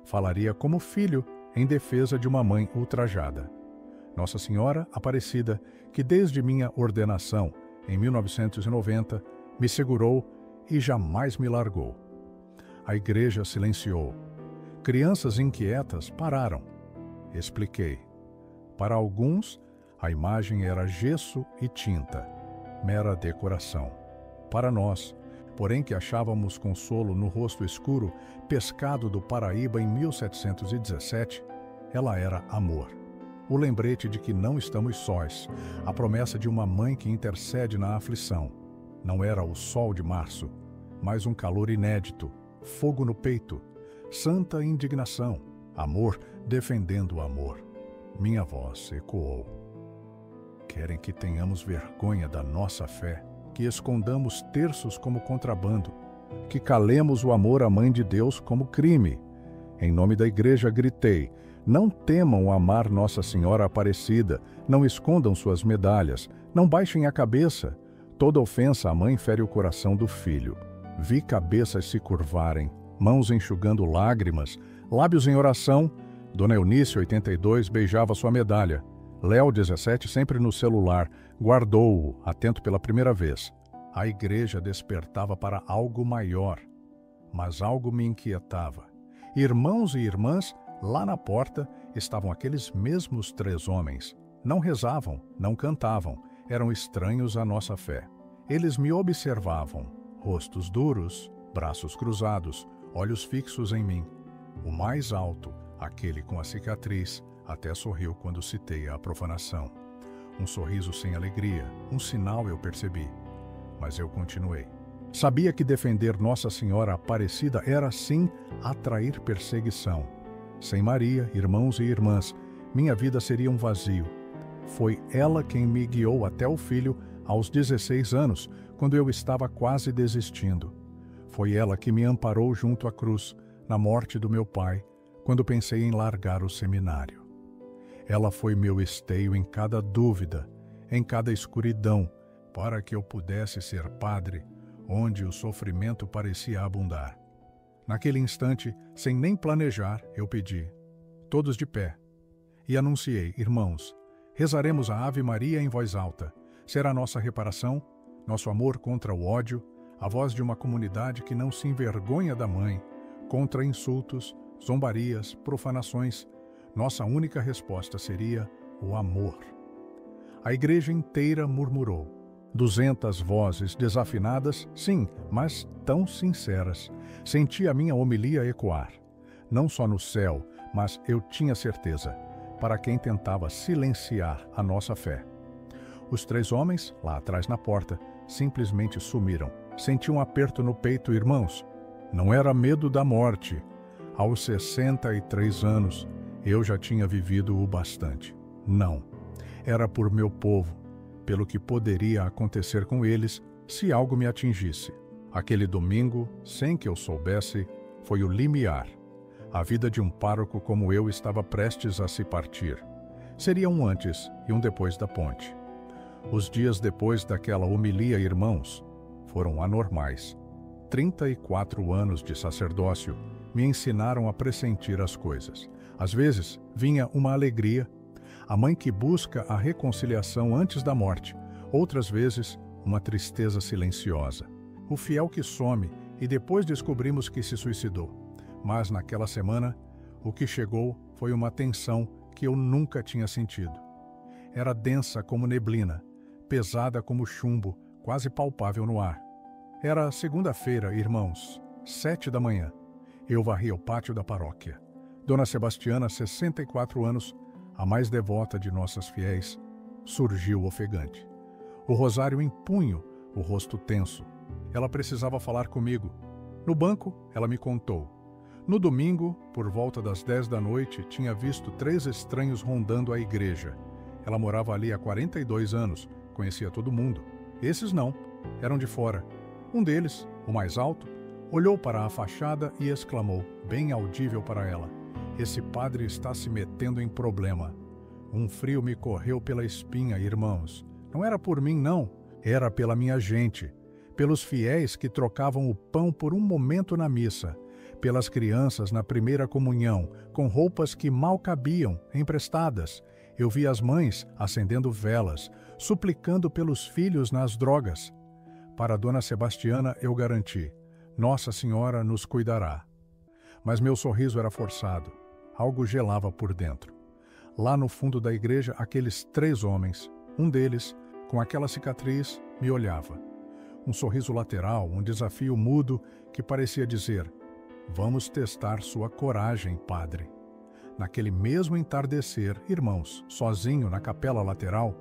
[SPEAKER 2] Falaria como filho, em defesa de uma mãe ultrajada. Nossa Senhora Aparecida, que desde minha ordenação, em 1990, me segurou e jamais me largou. A igreja silenciou. Crianças inquietas pararam. Expliquei. Para alguns, a imagem era gesso e tinta, mera decoração. Para nós, porém que achávamos consolo no rosto escuro, pescado do Paraíba em 1717, ela era amor. O lembrete de que não estamos sós, a promessa de uma mãe que intercede na aflição. Não era o sol de março, mas um calor inédito, fogo no peito, santa indignação, amor defendendo o amor. Minha voz ecoou. Querem que tenhamos vergonha da nossa fé, que escondamos terços como contrabando, que calemos o amor à Mãe de Deus como crime. Em nome da igreja gritei: não temam amar Nossa Senhora Aparecida, não escondam suas medalhas, não baixem a cabeça. Toda ofensa à mãe fere o coração do filho. Vi cabeças se curvarem, mãos enxugando lágrimas, lábios em oração. Dona Eunice, 82, beijava sua medalha. Léo, 17, sempre no celular, guardou-o, atento pela primeira vez. A igreja despertava para algo maior, mas algo me inquietava. Irmãos e irmãs, lá na porta, estavam aqueles mesmos 3 homens. Não rezavam, não cantavam, eram estranhos à nossa fé. Eles me observavam, rostos duros, braços cruzados, olhos fixos em mim. O mais alto, aquele com a cicatriz, até sorriu quando citei a profanação. Um sorriso sem alegria, um sinal eu percebi. Mas eu continuei. Sabia que defender Nossa Senhora Aparecida era, sim, atrair perseguição. Sem Maria, irmãos e irmãs, minha vida seria um vazio. Foi ela quem me guiou até o filho aos 16 anos, quando eu estava quase desistindo. Foi ela que me amparou junto à cruz, na morte do meu pai, quando pensei em largar o seminário. Ela foi meu esteio em cada dúvida, em cada escuridão, para que eu pudesse ser padre, onde o sofrimento parecia abundar. Naquele instante, sem nem planejar, eu pedi, todos de pé, e anunciei: irmãos, rezaremos a Ave Maria em voz alta. Será nossa reparação, nosso amor contra o ódio, a voz de uma comunidade que não se envergonha da mãe, contra insultos, zombarias, profanações. Nossa única resposta seria o amor. A igreja inteira murmurou. 200 vozes desafinadas, sim, mas tão sinceras. Senti a minha homilia ecoar. Não só no céu, mas eu tinha certeza, para quem tentava silenciar a nossa fé. Os 3 homens, lá atrás na porta, simplesmente sumiram. Senti um aperto no peito, irmãos. Não era medo da morte. Aos 63 anos, eu já tinha vivido o bastante. Não. Era por meu povo, pelo que poderia acontecer com eles se algo me atingisse. Aquele domingo, sem que eu soubesse, foi o limiar. A vida de um pároco como eu estava prestes a se partir. Seria um antes e um depois da ponte. Os dias depois daquela homilia, irmãos, foram anormais. 34 anos de sacerdócio me ensinaram a pressentir as coisas. Às vezes, vinha uma alegria, a mãe que busca a reconciliação antes da morte. Outras vezes, uma tristeza silenciosa. O fiel que some e depois descobrimos que se suicidou. Mas naquela semana, o que chegou foi uma tensão que eu nunca tinha sentido. Era densa como neblina, pesada como chumbo, quase palpável no ar. Era segunda-feira, irmãos, 7 da manhã. Eu varria o pátio da paróquia. Dona Sebastiana, 64 anos, a mais devota de nossas fiéis, surgiu ofegante. O rosário em punho, o rosto tenso. Ela precisava falar comigo. No banco, ela me contou. No domingo, por volta das 10 da noite, tinha visto 3 estranhos rondando a igreja. Ela morava ali há 42 anos, conhecia todo mundo. Esses não, eram de fora. Um deles, o mais alto, olhou para a fachada e exclamou, bem audível para ela: esse padre está se metendo em problema. Um frio me correu pela espinha, irmãos. Não era por mim, não. Era pela minha gente. Pelos fiéis que trocavam o pão por um momento na missa. Pelas crianças na primeira comunhão, com roupas que mal cabiam, emprestadas. Eu vi as mães acendendo velas, suplicando pelos filhos nas drogas. Para Dona Sebastiana eu garanti: Nossa Senhora nos cuidará. Mas meu sorriso era forçado. Algo gelava por dentro. Lá no fundo da igreja, aqueles 3 homens, um deles, com aquela cicatriz, me olhava. Um sorriso lateral, um desafio mudo que parecia dizer: vamos testar sua coragem, padre. Naquele mesmo entardecer, irmãos, sozinho na capela lateral,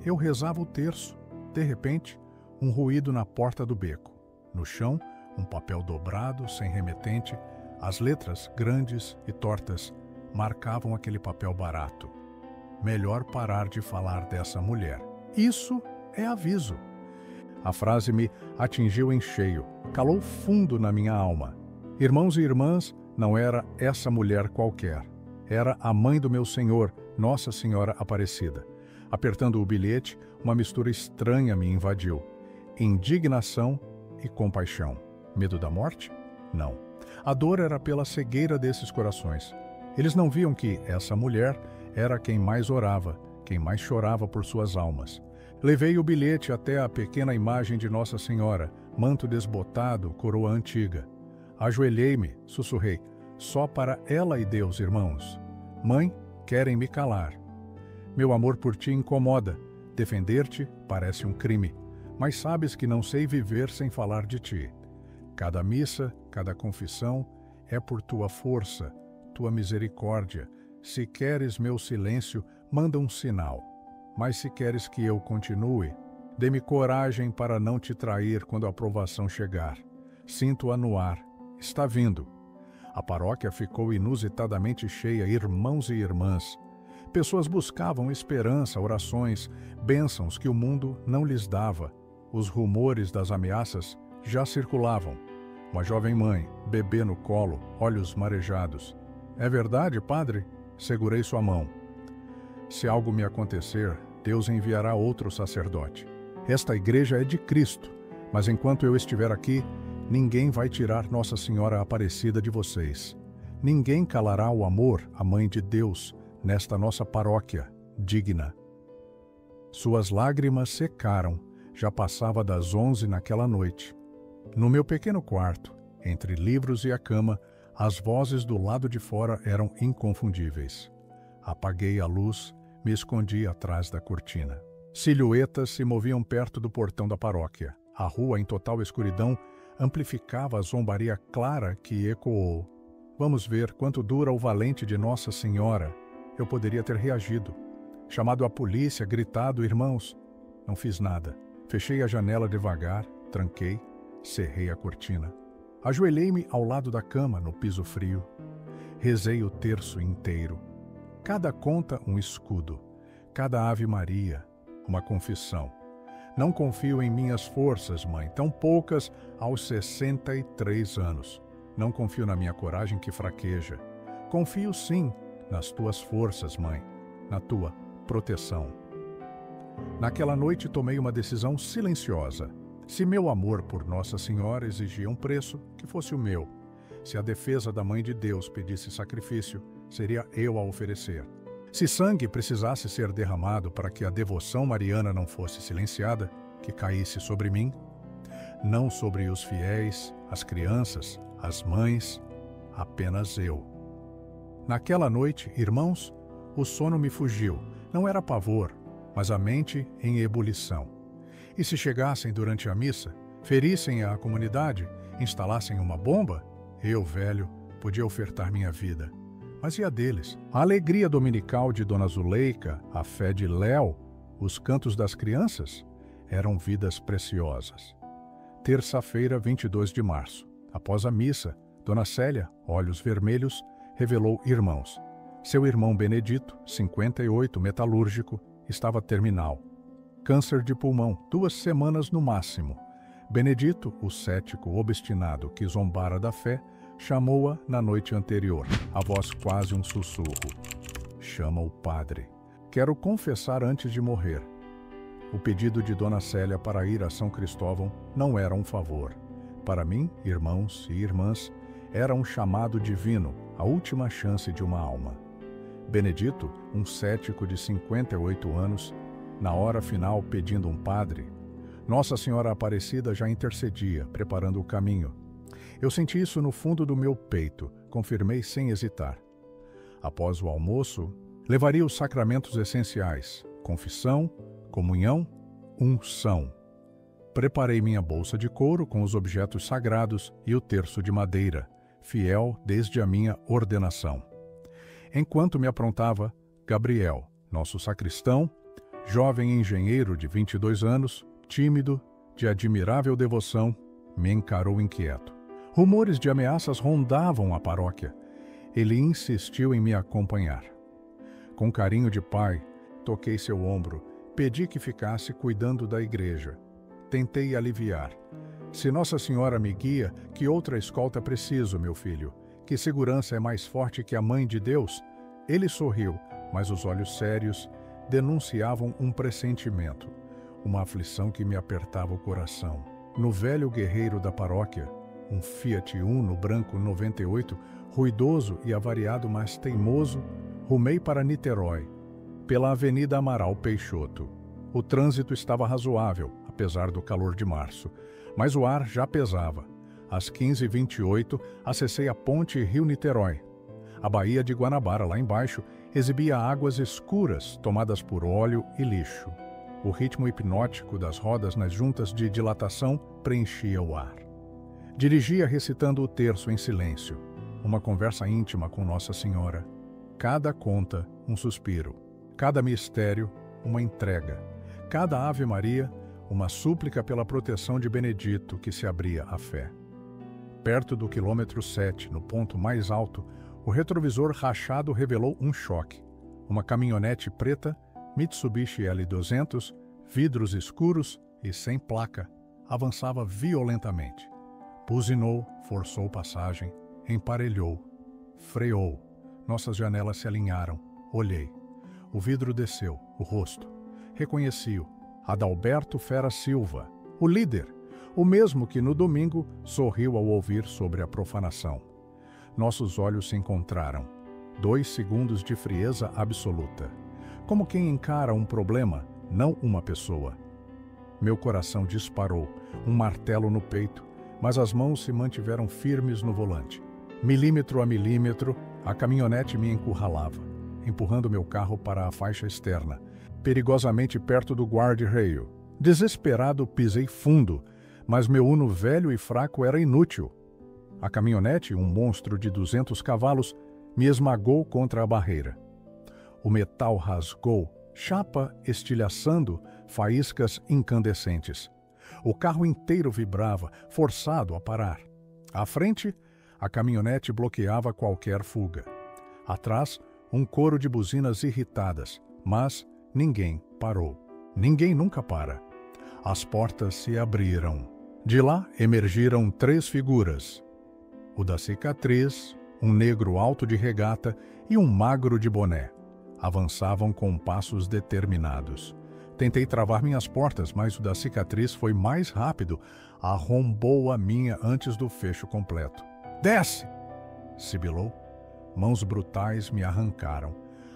[SPEAKER 2] eu rezava o terço. De repente, um ruído na porta do beco. No chão, um papel dobrado, sem remetente. As letras, grandes e tortas, marcavam aquele papel barato. Melhor parar de falar dessa mulher. Isso é aviso. A frase me atingiu em cheio, calou fundo na minha alma. Irmãos e irmãs, não era essa mulher qualquer. Era a mãe do meu Senhor, Nossa Senhora Aparecida. Apertando o bilhete, uma mistura estranha me invadiu. Indignação e compaixão. Medo da morte? Não. A dor era pela cegueira desses corações. Eles não viam que essa mulher era quem mais orava, quem mais chorava por suas almas. Levei o bilhete até a pequena imagem de Nossa Senhora, manto desbotado, coroa antiga. Ajoelhei-me, sussurrei: só para ela e Deus, irmãos. Mãe, querem me calar. Meu amor por ti incomoda. Defender-te parece um crime. Mas sabes que não sei viver sem falar de ti. Cada missa, cada confissão é por tua força, tua misericórdia. Se queres meu silêncio, manda um sinal. Mas se queres que eu continue, dê-me coragem para não te trair quando a provação chegar. Sinto-a no ar. Está vindo. A paróquia ficou inusitadamente cheia, irmãos e irmãs. Pessoas buscavam esperança, orações, bênçãos que o mundo não lhes dava. Os rumores das ameaças já circulavam. Uma jovem mãe, bebê no colo, olhos marejados. É verdade, padre? Segurei sua mão. Se algo me acontecer, Deus enviará outro sacerdote. Esta igreja é de Cristo, mas enquanto eu estiver aqui, ninguém vai tirar Nossa Senhora Aparecida de vocês. Ninguém calará o amor à Mãe de Deus nesta nossa paróquia digna. Suas lágrimas secaram, já passava das 11 naquela noite. No meu pequeno quarto, entre livros e a cama, as vozes do lado de fora eram inconfundíveis. Apaguei a luz, me escondi atrás da cortina. Silhuetas se moviam perto do portão da paróquia. A rua, em total escuridão, amplificava a zombaria clara que ecoou. Vamos ver quanto dura o valente de Nossa Senhora. Eu poderia ter reagido. Chamado a polícia, gritado, irmãos. Não fiz nada. Fechei a janela devagar, tranquei, cerrei a cortina. Ajoelhei-me ao lado da cama, no piso frio. Rezei o terço inteiro. Cada conta um escudo. Cada Ave Maria, uma confissão. Não confio em minhas forças, mãe, tão poucas aos 63 anos. Não confio na minha coragem que fraqueja. Confio sim nas tuas forças, mãe, na tua proteção. Naquela noite tomei uma decisão silenciosa. Se meu amor por Nossa Senhora exigia um preço, que fosse o meu. Se a defesa da Mãe de Deus pedisse sacrifício, seria eu a oferecer. Se sangue precisasse ser derramado para que a devoção mariana não fosse silenciada, que caísse sobre mim, não sobre os fiéis, as crianças, as mães, apenas eu. Naquela noite, irmãos, o sono me fugiu. Não era pavor, mas a mente em ebulição. E se chegassem durante a missa, ferissem a comunidade, instalassem uma bomba, eu, velho, podia ofertar minha vida. Mas e a deles? A alegria dominical de Dona Zuleika, a fé de Léo, os cantos das crianças, eram vidas preciosas. Terça-feira, 22 de março. Após a missa, Dona Célia, olhos vermelhos, revelou irmãos. Seu irmão Benedito, 58, metalúrgico, estava terminal. Câncer de pulmão, 2 semanas no máximo. Benedito, o cético obstinado que zombara da fé, chamou-a na noite anterior, a voz quase um sussurro. Chama o padre. Quero confessar antes de morrer. O pedido de Dona Célia para ir a São Cristóvão não era um favor. Para mim, irmãos e irmãs, era um chamado divino, a última chance de uma alma. Benedito, um cético de 58 anos, na hora final pedindo um padre. Nossa Senhora Aparecida já intercedia, preparando o caminho. Eu senti isso no fundo do meu peito, confirmei sem hesitar. Após o almoço, levaria os sacramentos essenciais, confissão, comunhão, unção. Preparei minha bolsa de couro com os objetos sagrados e o terço de madeira, fiel desde a minha ordenação. Enquanto me aprontava, Gabriel, nosso sacristão, jovem engenheiro de 22 anos, tímido, de admirável devoção, me encarou inquieto. Rumores de ameaças rondavam a paróquia. Ele insistiu em me acompanhar. Com carinho de pai, toquei seu ombro, pedi que ficasse cuidando da igreja. Tentei aliviar. Se Nossa Senhora me guia, que outra escolta preciso, meu filho? Que segurança é mais forte que a Mãe de Deus? Ele sorriu, mas os olhos sérios denunciavam um pressentimento, uma aflição que me apertava o coração. No velho guerreiro da paróquia, um Fiat Uno branco 98, ruidoso e avariado, mas teimoso, rumei para Niterói, pela Avenida Amaral Peixoto. O trânsito estava razoável, apesar do calor de março, mas o ar já pesava. Às 15h28, acessei a ponte Rio-Niterói. A Baía de Guanabara, lá embaixo, exibia águas escuras tomadas por óleo e lixo. O ritmo hipnótico das rodas nas juntas de dilatação preenchia o ar. Dirigia recitando o terço em silêncio, uma conversa íntima com Nossa Senhora. Cada conta, um suspiro. Cada mistério, uma entrega. Cada Ave Maria, uma súplica pela proteção de Benedito que se abria à fé. Perto do quilômetro 7, no ponto mais alto, o retrovisor rachado revelou um choque. Uma caminhonete preta, Mitsubishi L200, vidros escuros e sem placa, avançava violentamente. Buzinou, forçou passagem, emparelhou, freou. Nossas janelas se alinharam. Olhei. O vidro desceu, o rosto. Reconheci-o. Adalberto Fera Silva, o líder, o mesmo que no domingo sorriu ao ouvir sobre a profanação. Nossos olhos se encontraram. 2 segundos de frieza absoluta. Como quem encara um problema, não uma pessoa. Meu coração disparou, um martelo no peito, mas as mãos se mantiveram firmes no volante. Milímetro a milímetro, a caminhonete me encurralava, empurrando meu carro para a faixa externa, perigosamente perto do guarda-reio. Desesperado, pisei fundo, mas meu Uno velho e fraco era inútil. A caminhonete, um monstro de 200 cavalos, me esmagou contra a barreira. O metal rasgou, chapa estilhaçando, faíscas incandescentes. O carro inteiro vibrava, forçado a parar. À frente, a caminhonete bloqueava qualquer fuga. Atrás, um coro de buzinas irritadas, mas ninguém parou. Ninguém nunca para. As portas se abriram. De lá emergiram 3 figuras. O da cicatriz, um negro alto de regata e um magro de boné. Avançavam com passos determinados. Tentei travar minhas portas, mas o da cicatriz foi mais rápido. Arrombou a minha antes do fecho completo. "Desce!" sibilou. Mãos brutais me arrancaram,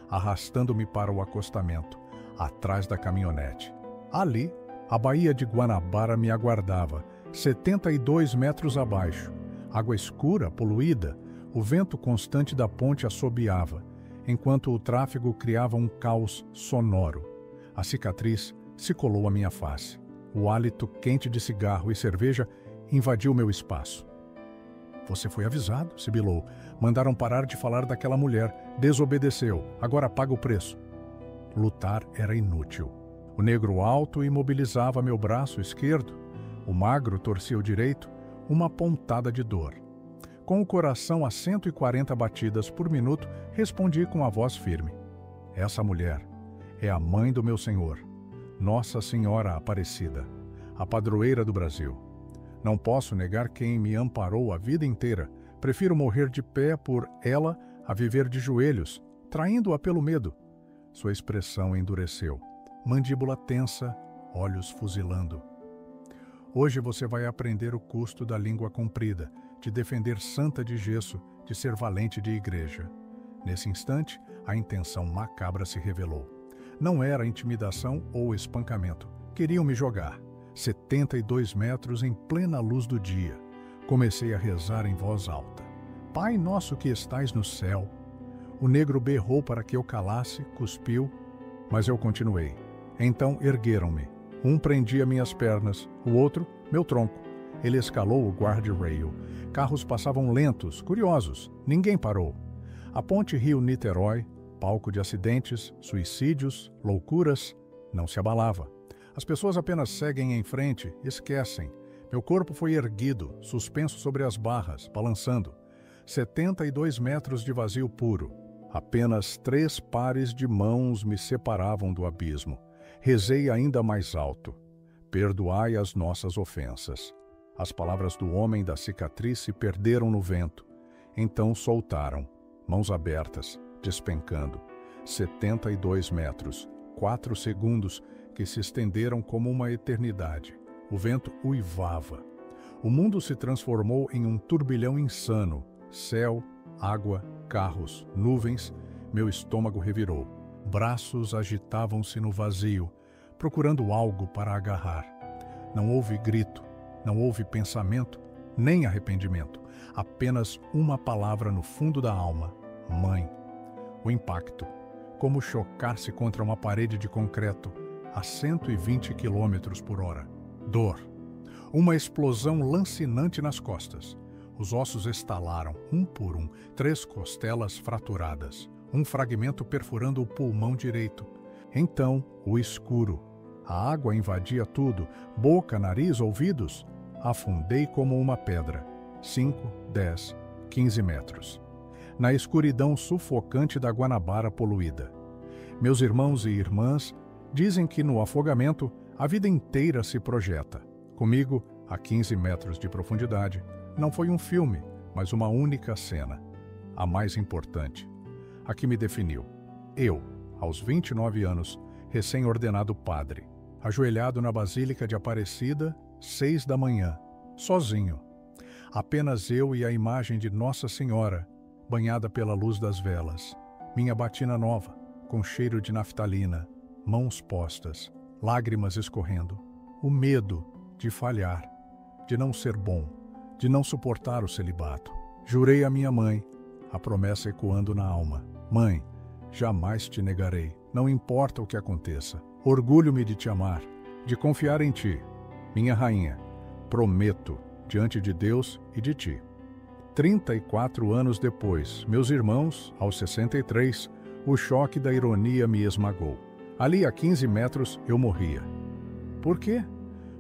[SPEAKER 2] arrastando-me para o acostamento, atrás da caminhonete. Ali, a Baía de Guanabara me aguardava, 72 metros abaixo. Água escura, poluída, o vento constante da ponte assobiava, enquanto o tráfego criava um caos sonoro. A cicatriz se colou à minha face. O hálito quente de cigarro e cerveja invadiu meu espaço. "Você foi avisado", sibilou. "Mandaram parar de falar daquela mulher. Desobedeceu. Agora paga o preço." Lutar era inútil. O negro alto imobilizava meu braço esquerdo. O magro torcia o direito, uma pontada de dor. Com o coração a 140 batidas por minuto, respondi com a voz firme: "Essa mulher é a mãe do meu Senhor, Nossa Senhora Aparecida, a padroeira do Brasil. Não posso negar quem me amparou a vida inteira. Prefiro morrer de pé por ela a viver de joelhos, traindo-a pelo medo." Sua expressão endureceu. Mandíbula tensa, olhos fuzilando. "Hoje você vai aprender o custo da língua comprida, de defender santa de gesso, de ser valente de igreja." Nesse instante, a intenção macabra se revelou. Não era intimidação ou espancamento. Queriam me jogar. 72 metros em plena luz do dia. Comecei a rezar em voz alta: "Pai nosso que estais no céu." O negro berrou para que eu calasse, cuspiu, mas eu continuei. Então ergueram-me. Um prendia minhas pernas, o outro, meu tronco. Ele escalou o guardrail. Carros passavam lentos, curiosos. Ninguém parou. A ponte Rio-Niterói, palco de acidentes, suicídios, loucuras, não se abalava. As pessoas apenas seguem em frente, esquecem. Meu corpo foi erguido, suspenso sobre as barras, balançando. 72 metros de vazio puro. Apenas 3 pares de mãos me separavam do abismo. Rezei ainda mais alto: "Perdoai as nossas ofensas." As palavras do homem da cicatriz se perderam no vento. Então soltaram, mãos abertas, despencando. 72 metros, 4 segundos que se estenderam como uma eternidade. O vento uivava. O mundo se transformou em um turbilhão insano. Céu, água, carros, nuvens. Meu estômago revirou. Braços agitavam-se no vazio, procurando algo para agarrar. Não houve grito, não houve pensamento, nem arrependimento. Apenas uma palavra no fundo da alma: mãe. O impacto, como chocar-se contra uma parede de concreto a 120 km/h. Dor. Uma explosão lancinante nas costas. Os ossos estalaram, um por um, 3 costelas fraturadas. Um fragmento perfurando o pulmão direito. Então, o escuro. A água invadia tudo, boca, nariz, ouvidos. Afundei como uma pedra. 5, 10, 15 metros. Na escuridão sufocante da Guanabara poluída. Meus irmãos e irmãs dizem que no afogamento a vida inteira se projeta. Comigo, a 15 metros de profundidade, não foi um filme, mas uma única cena. A mais importante. A que me definiu. Eu, aos 29 anos, recém-ordenado padre, ajoelhado na Basílica de Aparecida, 6 da manhã, sozinho. Apenas eu e a imagem de Nossa Senhora, banhada pela luz das velas. Minha batina nova, com cheiro de naftalina, mãos postas, lágrimas escorrendo. O medo de falhar, de não ser bom, de não suportar o celibato. Jurei a minha mãe, a promessa ecoando na alma. Mãe, jamais te negarei, não importa o que aconteça. Orgulho-me de te amar, de confiar em ti. Minha rainha, prometo, diante de Deus e de ti. 34 anos depois, meus irmãos, aos 63, o choque da ironia me esmagou. Ali a 15 metros eu morria. Por quê?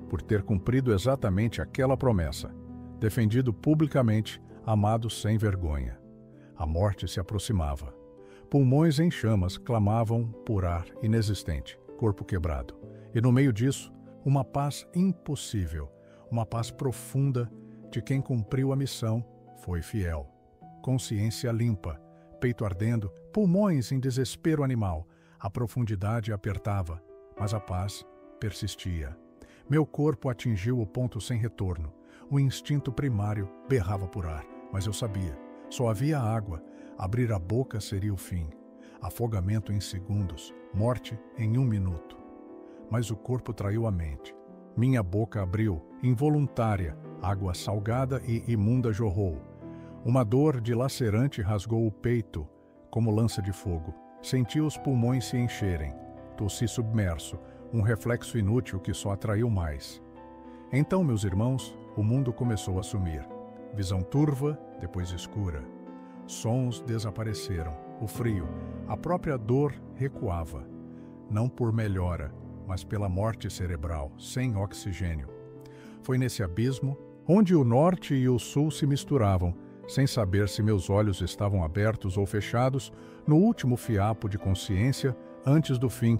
[SPEAKER 2] Por ter cumprido exatamente aquela promessa, defendido publicamente, amado sem vergonha. A morte se aproximava. Pulmões em chamas clamavam por ar inexistente, corpo quebrado. E no meio disso, uma paz impossível, uma paz profunda de quem cumpriu a missão, foi fiel. Consciência limpa, peito ardendo, pulmões em desespero animal. A profundidade apertava, mas a paz persistia. Meu corpo atingiu o ponto sem retorno. O instinto primário berrava por ar, mas eu sabia. Só havia água. Abrir a boca seria o fim. Afogamento em segundos, morte em 1 minuto. Mas o corpo traiu a mente. Minha boca abriu, involuntária, água salgada e imunda jorrou. Uma dor dilacerante rasgou o peito, como lança de fogo. Senti os pulmões se encherem. Tossi submerso, um reflexo inútil que só atraiu mais. Então, meus irmãos, o mundo começou a sumir. Visão turva, depois escura. Sons desapareceram. O frio, a própria dor recuava. Não por melhora, mas pela morte cerebral, sem oxigênio. Foi nesse abismo, onde o norte e o sul se misturavam, sem saber se meus olhos estavam abertos ou fechados, no último fiapo de consciência, antes do fim,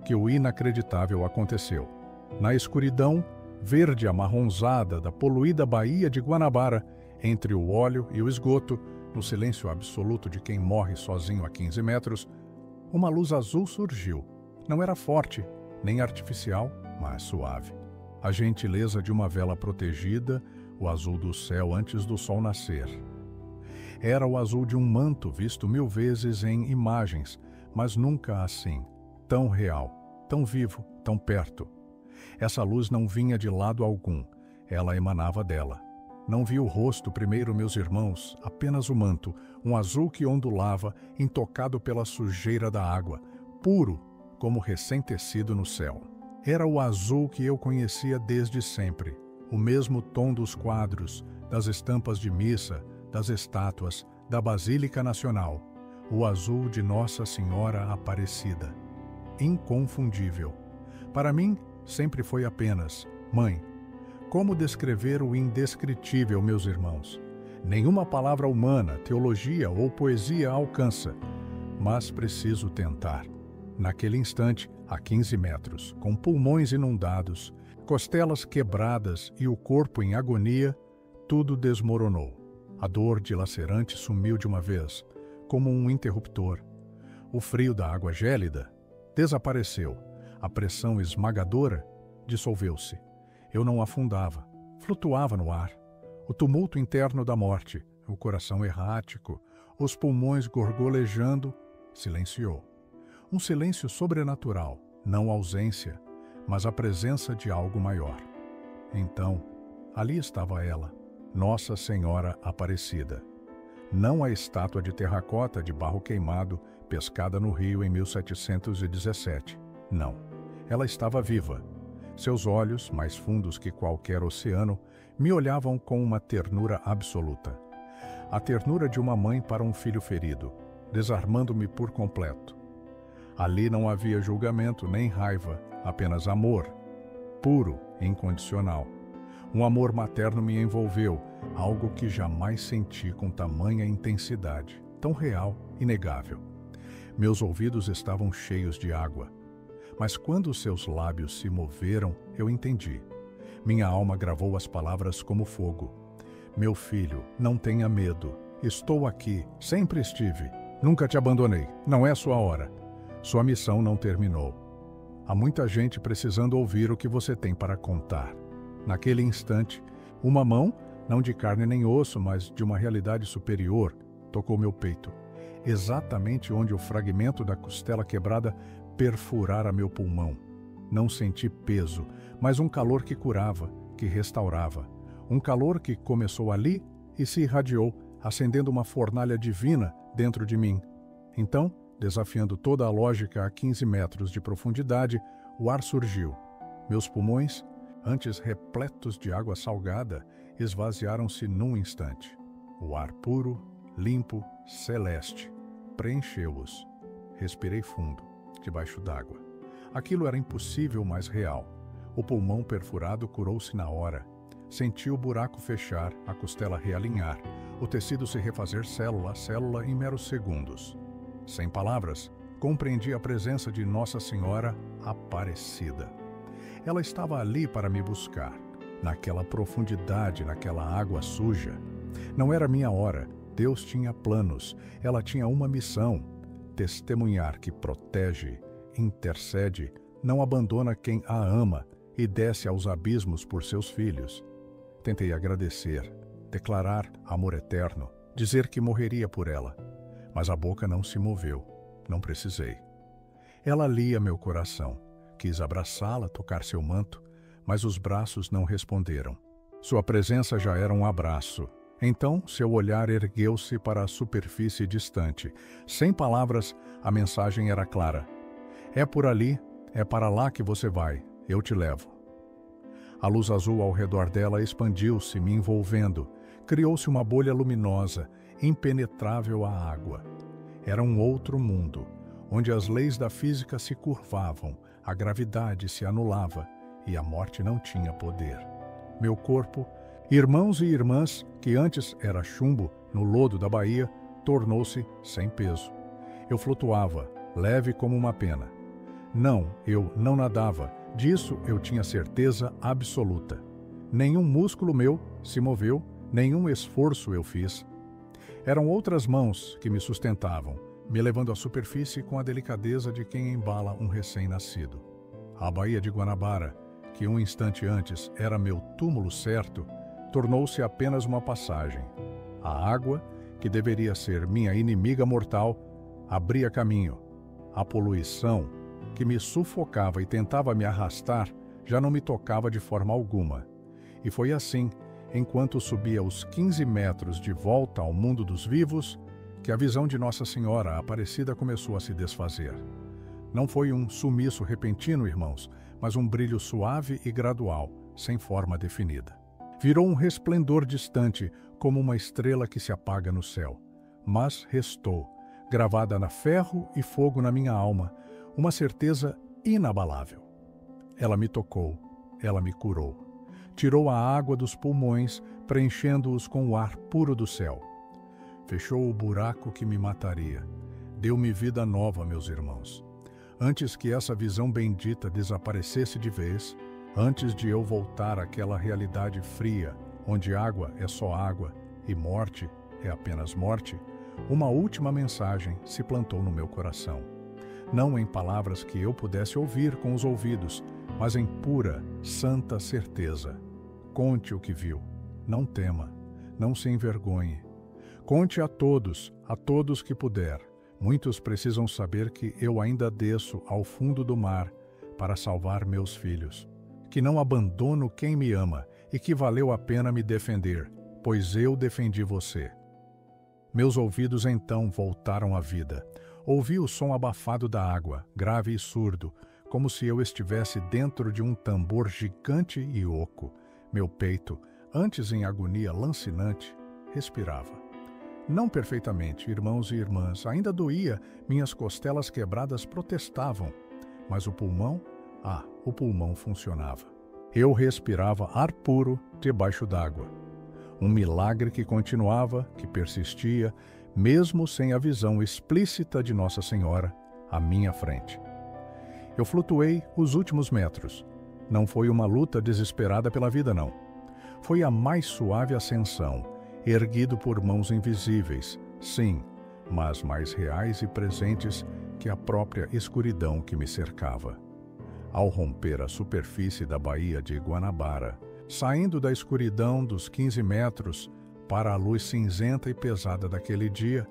[SPEAKER 2] que o inacreditável aconteceu. Na escuridão, verde amarronzada da poluída baía de Guanabara, entre o óleo e o esgoto, no silêncio absoluto de quem morre sozinho a 15 metros, uma luz azul surgiu. Não era forte, nem artificial, mas suave. A gentileza de uma vela protegida, o azul do céu antes do sol nascer. Era o azul de um manto visto 1000 vezes em imagens, mas nunca assim, tão real, tão vivo, tão perto. Essa luz não vinha de lado algum, ela emanava dela. Não vi o rosto primeiro, meus irmãos, apenas o manto, um azul que ondulava, intocado pela sujeira da água, puro como recém-tecido no céu. Era o azul que eu conhecia desde sempre, o mesmo tom dos quadros, das estampas de missa, das estátuas, da Basílica Nacional, o azul de Nossa Senhora Aparecida. Inconfundível. Para mim, sempre foi apenas mãe. Como descrever o indescritível, meus irmãos? Nenhuma palavra humana, teologia ou poesia alcança, mas preciso tentar. Naquele instante, a 15 metros, com pulmões inundados, costelas quebradas e o corpo em agonia, tudo desmoronou. A dor dilacerante sumiu de uma vez, como um interruptor. O frio da água gélida desapareceu. A pressão esmagadora dissolveu-se. Eu não afundava, flutuava no ar. O tumulto interno da morte, o coração errático, os pulmões gorgolejando, silenciou. Um silêncio sobrenatural, não ausência, mas a presença de algo maior. Então, ali estava ela, Nossa Senhora Aparecida. Não a estátua de terracota de barro queimado, pescada no Rio em 1717. Não, ela estava viva. Seus olhos, mais fundos que qualquer oceano, me olhavam com uma ternura absoluta. A ternura de uma mãe para um filho ferido, desarmando-me por completo. Ali não havia julgamento nem raiva, apenas amor, puro e incondicional. Um amor materno me envolveu, algo que jamais senti com tamanha intensidade, tão real, inegável. Meus ouvidos estavam cheios de água. Mas quando seus lábios se moveram, eu entendi. Minha alma gravou as palavras como fogo. Meu filho, não tenha medo. Estou aqui, sempre estive. Nunca te abandonei. Não é sua hora. Sua missão não terminou. Há muita gente precisando ouvir o que você tem para contar. Naquele instante, uma mão, não de carne nem osso, mas de uma realidade superior, tocou meu peito, exatamente onde o fragmento da costela quebrada perfurara meu pulmão. Não senti peso, mas um calor que curava, que restaurava. Um calor que começou ali e se irradiou, acendendo uma fornalha divina dentro de mim. Então, desafiando toda a lógica a 15 metros de profundidade, o ar surgiu. Meus pulmões, antes repletos de água salgada, esvaziaram-se num instante. O ar puro, limpo, celeste, preencheu-os. Respirei fundo, debaixo d'água. Aquilo era impossível, mas real. O pulmão perfurado curou-se na hora. Senti o buraco fechar, a costela realinhar, o tecido se refazer célula a célula em meros segundos. Sem palavras, compreendi a presença de Nossa Senhora Aparecida. Ela estava ali para me buscar, naquela profundidade, naquela água suja. Não era minha hora. Deus tinha planos. Ela tinha uma missão: testemunhar que protege, intercede, não abandona quem a ama e desce aos abismos por seus filhos. Tentei agradecer, declarar amor eterno, dizer que morreria por ela. Mas a boca não se moveu. Não precisei. Ela lia meu coração. Quis abraçá-la, tocar seu manto, mas os braços não responderam. Sua presença já era um abraço. Então, seu olhar ergueu-se para a superfície distante. Sem palavras, a mensagem era clara. É por ali, é para lá que você vai. Eu te levo. A luz azul ao redor dela expandiu-se, me envolvendo. Criou-se uma bolha luminosa, impenetrável à água. Era um outro mundo, onde as leis da física se curvavam, a gravidade se anulava e a morte não tinha poder. Meu corpo, irmãos e irmãs, que antes era chumbo no lodo da baía, tornou-se sem peso. Eu flutuava, leve como uma pena. Não, eu não nadava, disso eu tinha certeza absoluta. Nenhum músculo meu se moveu, nenhum esforço eu fiz. Eram outras mãos que me sustentavam, me levando à superfície com a delicadeza de quem embala um recém-nascido. A Baía de Guanabara, que um instante antes era meu túmulo certo, tornou-se apenas uma passagem. A água, que deveria ser minha inimiga mortal, abria caminho. A poluição, que me sufocava e tentava me arrastar, já não me tocava de forma alguma. E foi assim, enquanto subia os 15 metros de volta ao mundo dos vivos, que a visão de Nossa Senhora Aparecida começou a se desfazer. Não foi um sumiço repentino, irmãos, mas um brilho suave e gradual, sem forma definida. Virou um resplendor distante, como uma estrela que se apaga no céu. Mas restou, gravada na ferro e fogo na minha alma, uma certeza inabalável. Ela me tocou, ela me curou. Tirou a água dos pulmões, preenchendo-os com o ar puro do céu. Fechou o buraco que me mataria. Deu-me vida nova, meus irmãos. Antes que essa visão bendita desaparecesse de vez, antes de eu voltar àquela realidade fria, onde água é só água e morte é apenas morte, uma última mensagem se plantou no meu coração. Não em palavras que eu pudesse ouvir com os ouvidos, mas em pura, santa certeza. Conte o que viu. Não tema. Não se envergonhe. Conte a todos que puder. Muitos precisam saber que eu ainda desço ao fundo do mar para salvar meus filhos. Que não abandono quem me ama e que valeu a pena me defender, pois eu defendi você. Meus ouvidos então voltaram à vida. Ouvi o som abafado da água, grave e surdo, como se eu estivesse dentro de um tambor gigante e oco. Meu peito, antes em agonia lancinante, respirava. Não perfeitamente, irmãos e irmãs, ainda doía, minhas costelas quebradas protestavam. Mas o pulmão funcionava. Eu respirava ar puro debaixo d'água. Um milagre que continuava, que persistia, mesmo sem a visão explícita de Nossa Senhora à minha frente. Eu flutuei os últimos metros. Não foi uma luta desesperada pela vida, não. Foi a mais suave ascensão, erguido por mãos invisíveis, sim, mas mais reais e presentes que a própria escuridão que me cercava. Ao romper a superfície da Baía de Guanabara, saindo da escuridão dos 15 metros para a luz cinzenta e pesada daquele dia,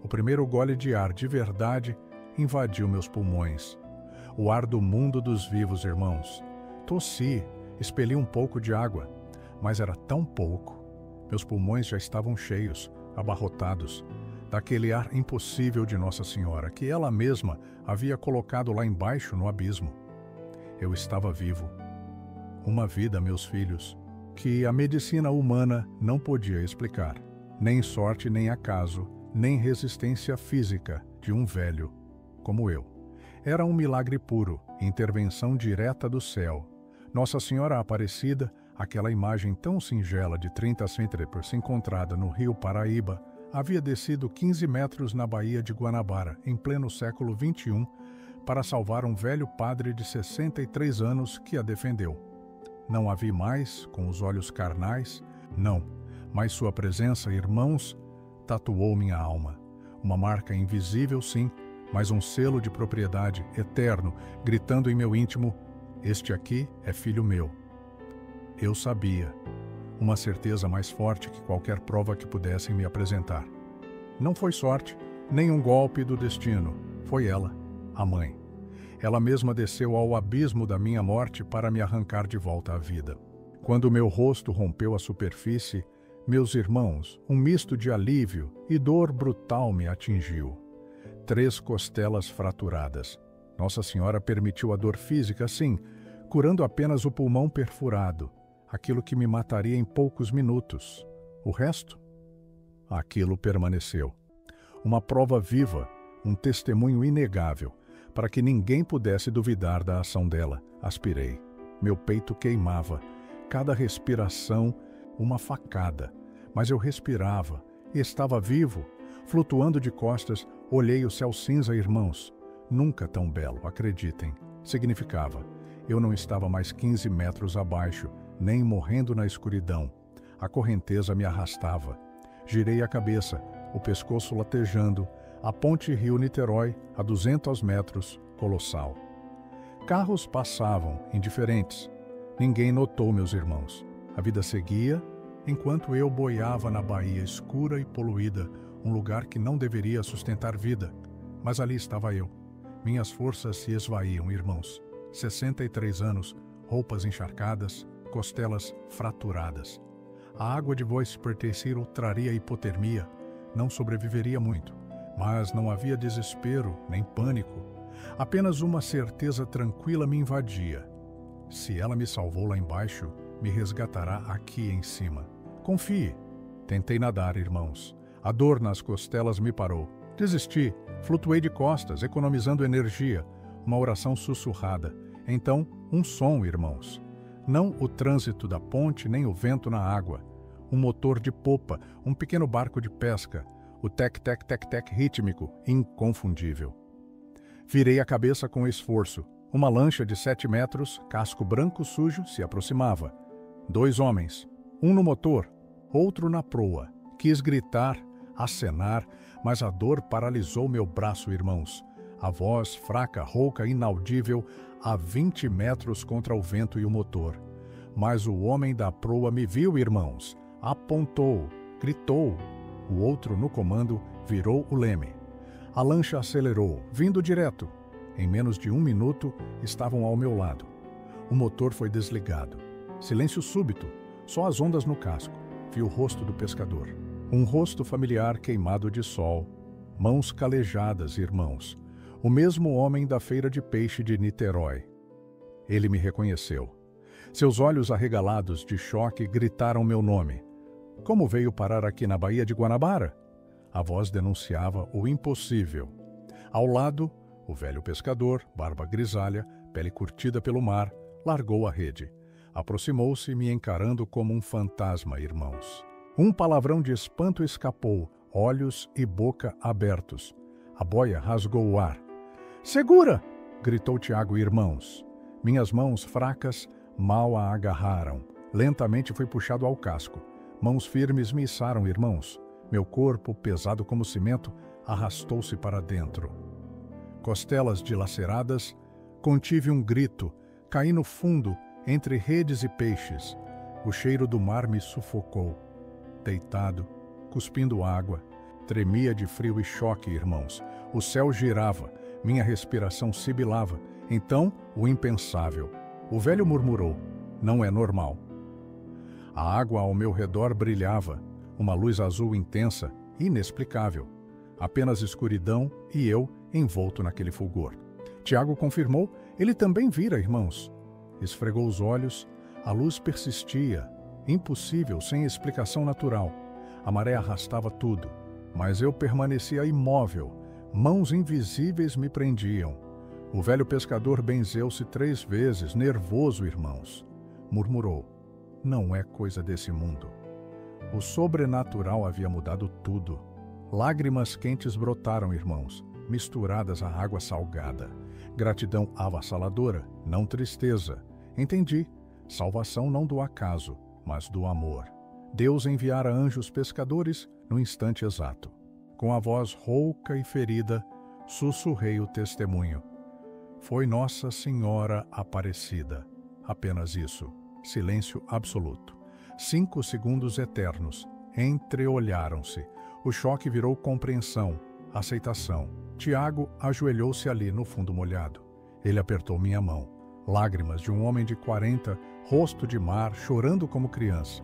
[SPEAKER 2] o primeiro gole de ar de verdade invadiu meus pulmões. O ar do mundo dos vivos, irmãos. Tossi, expeli um pouco de água, mas era tão pouco. Meus pulmões já estavam cheios, abarrotados, daquele ar impossível de Nossa Senhora, que ela mesma havia colocado lá embaixo no abismo. Eu estava vivo. Uma vida, meus filhos, que a medicina humana não podia explicar. Nem sorte, nem acaso, nem resistência física de um velho como eu. Era um milagre puro, intervenção direta do céu. Nossa Senhora Aparecida, aquela imagem tão singela de 30 centímetros encontrada no rio Paraíba, havia descido 15 metros na Baía de Guanabara, em pleno século XXI, para salvar um velho padre de 63 anos que a defendeu. Não a vi mais com os olhos carnais, não, mas sua presença, irmãos, tatuou minha alma. Uma marca invisível, sim, mas um selo de propriedade eterno, gritando em meu íntimo: este aqui é filho meu. Eu sabia, uma certeza mais forte que qualquer prova que pudessem me apresentar. Não foi sorte, nem um golpe do destino, foi ela, a mãe. Ela mesma desceu ao abismo da minha morte para me arrancar de volta à vida. Quando meu rosto rompeu a superfície, meus irmãos, um misto de alívio e dor brutal me atingiu. 3 costelas fraturadas. Nossa Senhora permitiu a dor física, sim, curando apenas o pulmão perfurado, aquilo que me mataria em poucos minutos. O resto? Aquilo permaneceu. Uma prova viva, um testemunho inegável, para que ninguém pudesse duvidar da ação dela. Aspirei. Meu peito queimava. Cada respiração, uma facada. Mas eu respirava e estava vivo. Flutuando de costas, olhei o céu cinza, irmãos. Nunca tão belo, acreditem. Significava: eu não estava mais 15 metros abaixo, nem morrendo na escuridão. A correnteza me arrastava. Girei a cabeça, o pescoço latejando, a ponte Rio-Niterói, a 200 metros, colossal. Carros passavam, indiferentes. Ninguém notou, meus irmãos. A vida seguia, enquanto eu boiava na baía escura e poluída, um lugar que não deveria sustentar vida. Mas ali estava eu. Minhas forças se esvaíam, irmãos. 63 anos, roupas encharcadas, costelas fraturadas. A água de voz pertenceiro traria hipotermia. Não sobreviveria muito. Mas não havia desespero, nem pânico. Apenas uma certeza tranquila me invadia. Se ela me salvou lá embaixo, me resgatará aqui em cima. Confie. Tentei nadar, irmãos. A dor nas costelas me parou. Desisti. Flutuei de costas, economizando energia. Uma oração sussurrada. Então, um som, irmãos. Não o trânsito da ponte, nem o vento na água. Um motor de popa, um pequeno barco de pesca. O tec-tec-tec-tec rítmico, inconfundível. Virei a cabeça com esforço. Uma lancha de 7 metros, casco branco sujo, se aproximava. 2 homens, um no motor, outro na proa. Quis gritar, acenar, mas a dor paralisou meu braço, irmãos. A voz, fraca, rouca, inaudível, a 20 metros contra o vento e o motor. Mas o homem da proa me viu, irmãos. Apontou, gritou. O outro, no comando, virou o leme. A lancha acelerou, vindo direto. Em menos de 1 minuto, estavam ao meu lado. O motor foi desligado. Silêncio súbito, só as ondas no casco. Vi o rosto do pescador. Um rosto familiar queimado de sol. Mãos calejadas, irmãos. O mesmo homem da feira de peixe de Niterói. Ele me reconheceu. Seus olhos arregalados de choque gritaram meu nome. Como veio parar aqui na Baía de Guanabara? A voz denunciava o impossível. Ao lado, o velho pescador, barba grisalha, pele curtida pelo mar, largou a rede. Aproximou-se, me encarando como um fantasma, irmãos. Um palavrão de espanto escapou. olhos e boca abertos. A boia rasgou o ar. "Segura!" gritou Tiago e irmãos. Minhas mãos fracas mal a agarraram. Lentamente fui puxado ao casco. Mãos firmes me içaram, irmãos. Meu corpo, pesado como cimento, arrastou-se para dentro. Costelas dilaceradas, contive um grito, caí no fundo, entre redes e peixes. O cheiro do mar me sufocou. Deitado, cuspindo água, tremia de frio e choque, irmãos. O céu girava, minha respiração sibilava. Então, o impensável. O velho murmurou: "Não é normal." A água ao meu redor brilhava, uma luz azul intensa, inexplicável. Apenas escuridão e eu envolto naquele fulgor. Tiago confirmou: "Ele também vira, irmãos." Esfregou os olhos, a luz persistia, impossível, sem explicação natural. A maré arrastava tudo, mas eu permanecia imóvel, mãos invisíveis me prendiam. O velho pescador benzeu-se 3 vezes, nervoso, irmãos. Murmurou: "Não é coisa desse mundo." O sobrenatural havia mudado tudo. Lágrimas quentes brotaram, irmãos, misturadas à água salgada. Gratidão avassaladora, não tristeza. Entendi. Salvação não do acaso, mas do amor. Deus enviara anjos pescadores no instante exato. Com a voz rouca e ferida, sussurrei o testemunho. Foi Nossa Senhora Aparecida. Apenas isso. Silêncio absoluto. 5 segundos eternos. Entreolharam-se. O choque virou compreensão, aceitação. Tiago ajoelhou-se ali no fundo molhado. Ele apertou minha mão. Lágrimas de um homem de 40, rosto de mar, chorando como criança.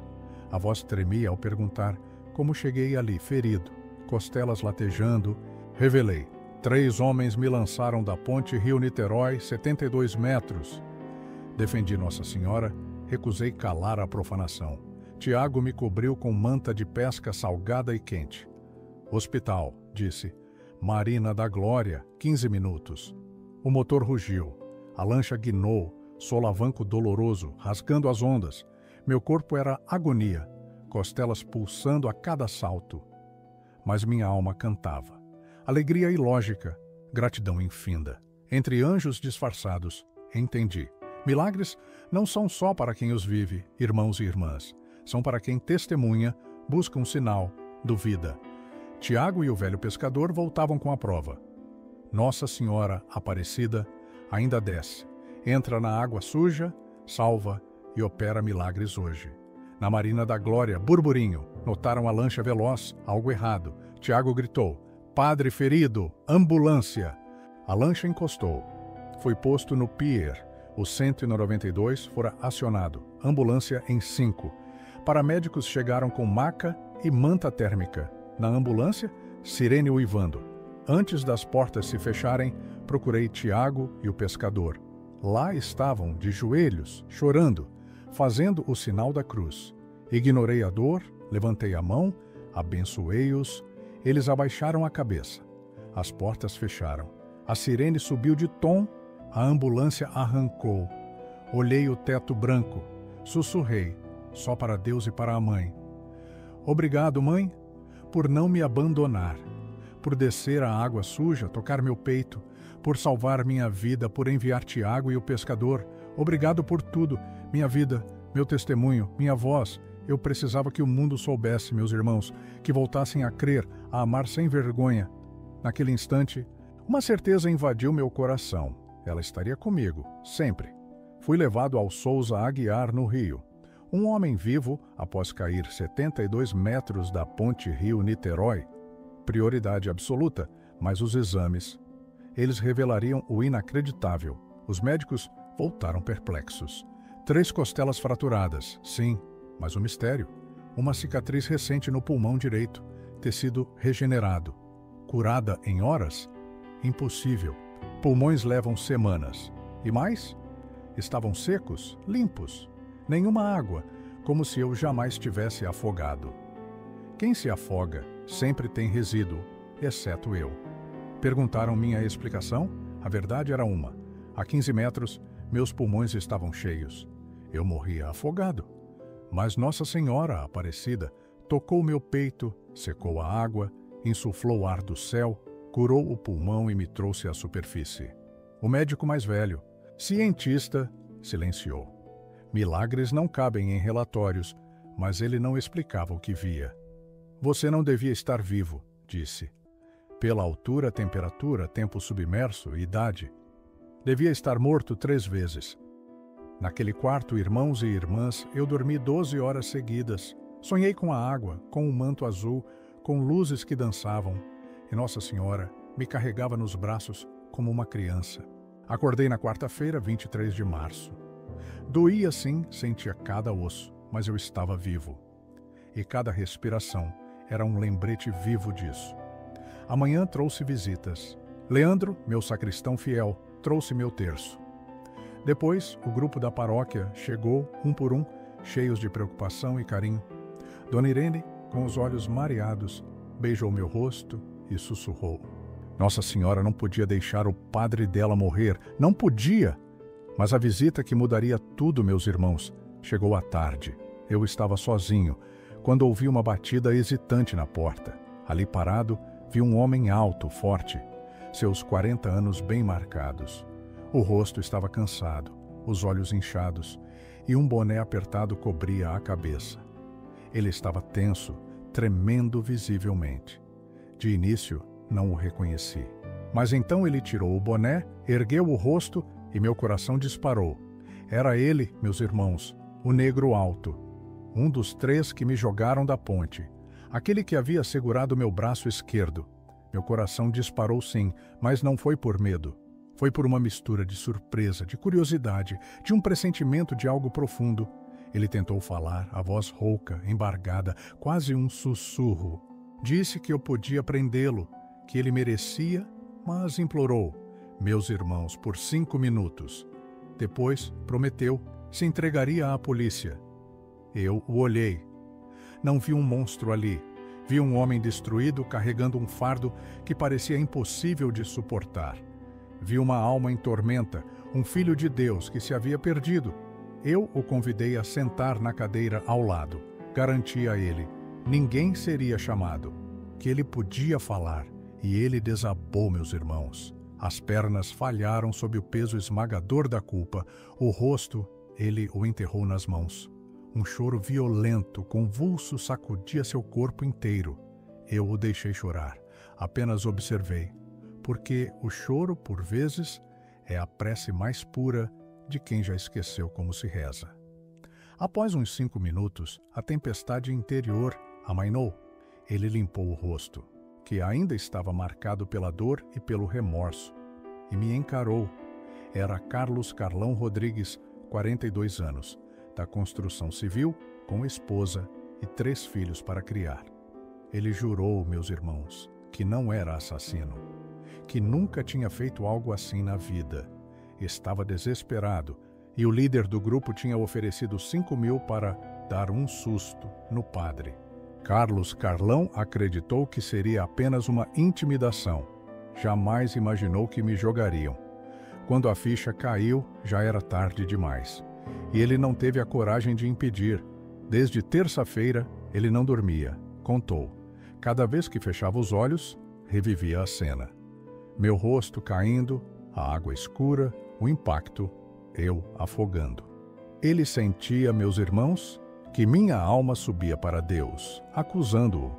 [SPEAKER 2] A voz tremia ao perguntar como cheguei ali, ferido, costelas latejando. Revelei: 3 homens me lançaram da ponte Rio-Niterói, 72 metros. Defendi Nossa Senhora, recusei calar a profanação. Tiago me cobriu com manta de pesca salgada e quente. "Hospital", disse. "Marina da Glória, 15 minutos." O motor rugiu. A lancha guinou, solavanco doloroso, rasgando as ondas. Meu corpo era agonia, costelas pulsando a cada salto. Mas minha alma cantava. Alegria ilógica, gratidão infinda. Entre anjos disfarçados, entendi. Milagres não são só para quem os vive, irmãos e irmãs. São para quem testemunha, busca um sinal, duvida. Tiago e o velho pescador voltavam com a prova. Nossa Senhora Aparecida ainda desce, entra na água suja, salva e opera milagres hoje. Na Marina da Glória, burburinho, notaram a lancha veloz, algo errado. Tiago gritou: "Padre ferido, ambulância!" A lancha encostou. Foi posto no pier. O 192 fora acionado, ambulância em 5. Paramédicos chegaram com maca e manta térmica. Na ambulância, sirene uivando. Antes das portas se fecharem, procurei Tiago e o pescador. Lá estavam, de joelhos, chorando, fazendo o sinal da cruz. Ignorei a dor, levantei a mão, abençoei-os. Eles abaixaram a cabeça. As portas fecharam. A sirene subiu de tom, a ambulância arrancou. Olhei o teto branco, sussurrei, só para Deus e para a mãe. "Obrigado, mãe, por não me abandonar, por descer a água suja, tocar meu peito, por salvar minha vida, por enviar Tiago e o pescador. Obrigado por tudo, minha vida, meu testemunho, minha voz. Eu precisava que o mundo soubesse, meus irmãos, que voltassem a crer, a amar sem vergonha." Naquele instante, uma certeza invadiu meu coração. Ela estaria comigo, sempre. Fui levado ao Souza Aguiar, no Rio. Um homem vivo, após cair 72 metros da ponte Rio-Niterói. Prioridade absoluta, mas os exames. Eles revelariam o inacreditável. Os médicos voltaram perplexos. 3 costelas fraturadas, sim, mas o mistério. Uma cicatriz recente no pulmão direito, tecido regenerado. Curada em horas? Impossível. Pulmões levam semanas. E mais? Estavam secos, limpos. Nenhuma água, como se eu jamais tivesse afogado. Quem se afoga sempre tem resíduo, exceto eu. Perguntaram minha explicação? A verdade era uma. A 15 metros, meus pulmões estavam cheios. Eu morria afogado. Mas Nossa Senhora Aparecida tocou meu peito, secou a água insuflou o ar do céu, curou o pulmão e me trouxe à superfície. O médico mais velho, cientista, silenciou. Milagres não cabem em relatórios, mas ele não explicava o que via. Você não devia estar vivo, disse. Pela altura, temperatura, tempo submerso e idade. Devia estar morto 3 vezes. Naquele quarto, irmãos e irmãs, eu dormi 12 horas seguidas. Sonhei com a água, com um manto azul, com luzes que dançavam, e Nossa Senhora me carregava nos braços como uma criança. Acordei na quarta-feira, 23 de março. Doía sim, sentia cada osso, mas eu estava vivo. E cada respiração era um lembrete vivo disso. Amanhã trouxe visitas. Leandro, meu sacristão fiel, trouxe meu terço. Depois, o grupo da paróquia chegou, um por um, cheios de preocupação e carinho. Dona Irene, com os olhos mareados, beijou meu rosto e sussurrou. Nossa Senhora não podia deixar o padre dela morrer, não podia! Mas a visita que mudaria tudo, meus irmãos, chegou à tarde. Eu estava sozinho, quando ouvi uma batida hesitante na porta. Ali parado, vi um homem alto, forte, seus 40 anos bem marcados. O rosto estava cansado, os olhos inchados, e um boné apertado cobria a cabeça. Ele estava tenso, tremendo visivelmente. De início, não o reconheci. Mas então ele tirou o boné, ergueu o rosto e meu coração disparou. Era ele, meus irmãos, o negro alto, um dos 3 que me jogaram da ponte, aquele que havia segurado meu braço esquerdo. Meu coração disparou sim, mas não foi por medo. Foi por uma mistura de surpresa, de curiosidade, de um pressentimento de algo profundo. Ele tentou falar, a voz rouca, embargada, quase um sussurro. Disse que eu podia prendê-lo, que ele merecia, mas implorou. Meus irmãos, por 5 minutos. Depois, prometeu, se entregaria à polícia. Eu o olhei. Não vi um monstro ali. Vi um homem destruído carregando um fardo que parecia impossível de suportar. Vi uma alma em tormenta, um filho de Deus que se havia perdido. Eu o convidei a sentar na cadeira ao lado. Garanti a ele, ninguém seria chamado, que ele podia falar, e ele desabou, meus irmãos. As pernas falharam sob o peso esmagador da culpa. O rosto, ele o enterrou nas mãos. Um choro violento, convulso, sacudia seu corpo inteiro. Eu o deixei chorar, apenas observei, porque o choro, por vezes, é a prece mais pura de quem já esqueceu como se reza. Após uns 5 minutos, a tempestade interior amainou. Ele limpou o rosto, que ainda estava marcado pela dor e pelo remorso, e me encarou. Era Carlos Carlão Rodrigues, 42 anos, da construção civil, com esposa e 3 filhos para criar. Ele jurou, meus irmãos, que não era assassino, que nunca tinha feito algo assim na vida. Estava desesperado, e o líder do grupo tinha oferecido 5.000 para dar um susto no padre. Carlos Carlão acreditou que seria apenas uma intimidação. Jamais imaginou que me jogariam. Quando a ficha caiu, já era tarde demais. E ele não teve a coragem de impedir. Desde terça-feira, ele não dormia. Contou. Cada vez que fechava os olhos, revivia a cena. Meu rosto caindo, a água escura, o impacto, eu afogando. Ele sentia, meus irmãos, que minha alma subia para Deus, acusando-o.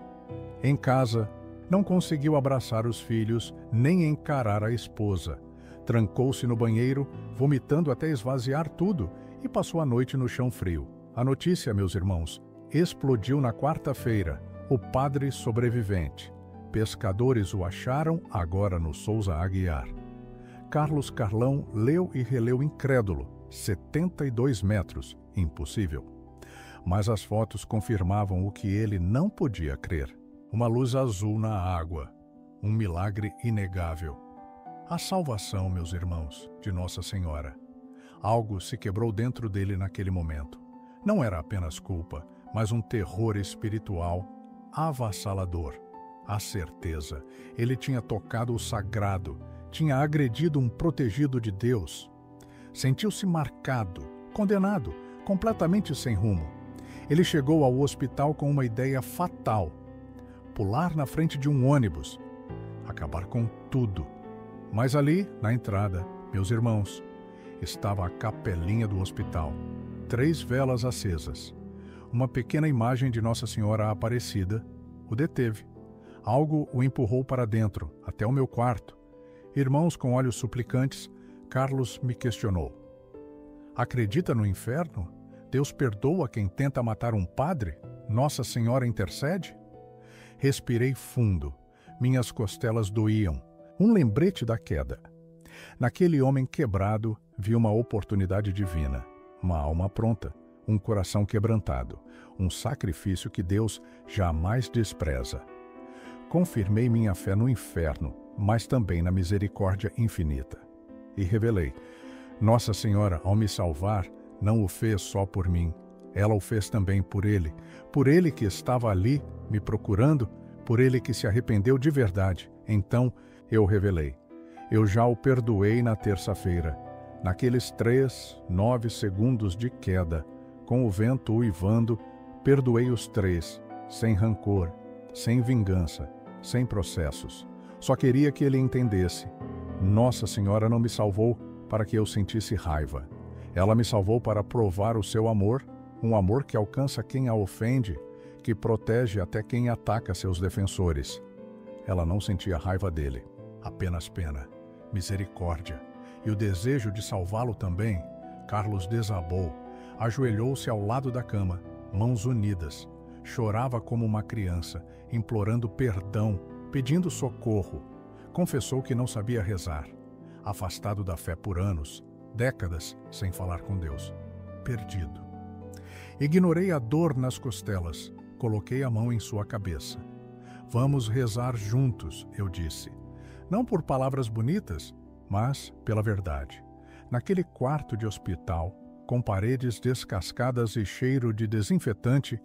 [SPEAKER 2] Em casa, não conseguiu abraçar os filhos, nem encarar a esposa. Trancou-se no banheiro, vomitando até esvaziar tudo, e passou a noite no chão frio. A notícia, meus irmãos, explodiu na quarta-feira. O padre sobrevivente. Pescadores o acharam agora no Souza Aguiar. Carlos Carlão leu e releu incrédulo. 72 metros. Impossível. Mas as fotos confirmavam o que ele não podia crer. Uma luz azul na água. Um milagre inegável. A salvação, meus irmãos, de Nossa Senhora. Algo se quebrou dentro dele naquele momento. Não era apenas culpa, mas um terror espiritual avassalador. A certeza. Ele tinha tocado o sagrado, tinha agredido um protegido de Deus. Sentiu-se marcado, condenado, completamente sem rumo. Ele chegou ao hospital com uma ideia fatal. pular na frente de um ônibus, acabar com tudo. Mas ali, na entrada, meus irmãos, estava a capelinha do hospital, 3 velas acesas. Uma pequena imagem de Nossa Senhora Aparecida o deteve. Algo o empurrou para dentro, até o meu quarto. Irmãos com olhos suplicantes, Carlos me questionou. Acredita no inferno? Deus perdoa quem tenta matar um padre? Nossa Senhora intercede? Respirei fundo. Minhas costelas doíam. Um lembrete da queda. Naquele homem quebrado, vi uma oportunidade divina. Uma alma pronta, um coração quebrantado, um sacrifício que Deus jamais despreza. Confirmei minha fé no inferno, mas também na misericórdia infinita. E revelei: Nossa Senhora, ao me salvar, não o fez só por mim. Ela o fez também por ele que estava ali me procurando, por ele que se arrependeu de verdade. Então eu revelei: eu já o perdoei na terça-feira, naqueles 9 segundos de queda, com o vento uivando, perdoei os 3, sem rancor, sem vingança, sem processos. Só queria que ele entendesse. Nossa Senhora não me salvou para que eu sentisse raiva. Ela me salvou para provar o seu amor, um amor que alcança quem a ofende, que protege até quem ataca seus defensores. Ela não sentia raiva dele, apenas pena, misericórdia. E o desejo de salvá-lo também. Carlos desabou, ajoelhou-se ao lado da cama, mãos unidas. Chorava como uma criança, implorando perdão, pedindo socorro. Confessou que não sabia rezar. Afastado da fé por anos, décadas sem falar com Deus. Perdido. Ignorei a dor nas costelas. Coloquei a mão em sua cabeça. Vamos rezar juntos, eu disse. Não por palavras bonitas, mas pela verdade. Naquele quarto de hospital, com paredes descascadas e cheiro de desinfetante,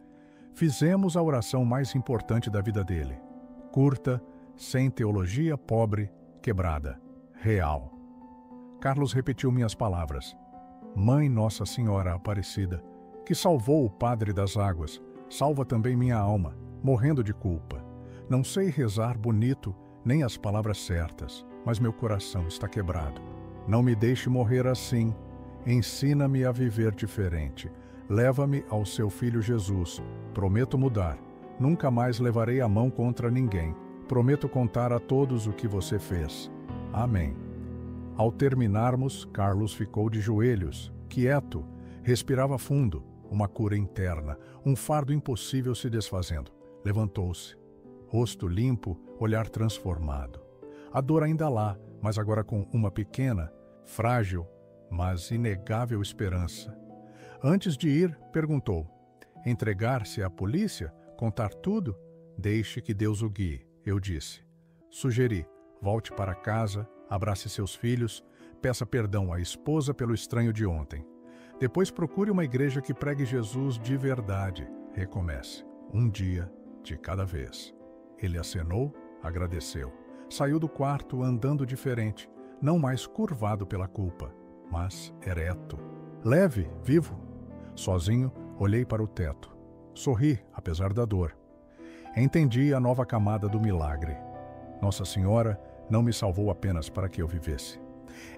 [SPEAKER 2] fizemos a oração mais importante da vida dele. Curta, sem teologia, pobre, quebrada, real. Carlos repetiu minhas palavras. Mãe Nossa Senhora Aparecida, que salvou o padre das águas, salva também minha alma, morrendo de culpa. Não sei rezar bonito, nem as palavras certas, mas meu coração está quebrado. Não me deixe morrer assim. Ensina-me a viver diferente. Leva-me ao seu Filho Jesus. Prometo mudar. Nunca mais levarei a mão contra ninguém. Prometo contar a todos o que você fez. Amém. Ao terminarmos, Carlos ficou de joelhos, quieto, respirava fundo, uma cura interna, um fardo impossível se desfazendo. Levantou-se, rosto limpo, olhar transformado. A dor ainda lá, mas agora com uma pequena, frágil, mas inegável esperança. Antes de ir, perguntou: entregar-se à polícia? Contar tudo? Deixe que Deus o guie, eu disse. Sugeri: volte para casa, abrace seus filhos, peça perdão à esposa pelo estranho de ontem. Depois procure uma igreja que pregue Jesus de verdade. Recomece, um dia de cada vez. Ele acenou, agradeceu. Saiu do quarto andando diferente, não mais curvado pela culpa, mas ereto. Leve, vivo. Sozinho, olhei para o teto. Sorri, apesar da dor. Entendi a nova camada do milagre. Nossa Senhora não me salvou apenas para que eu vivesse.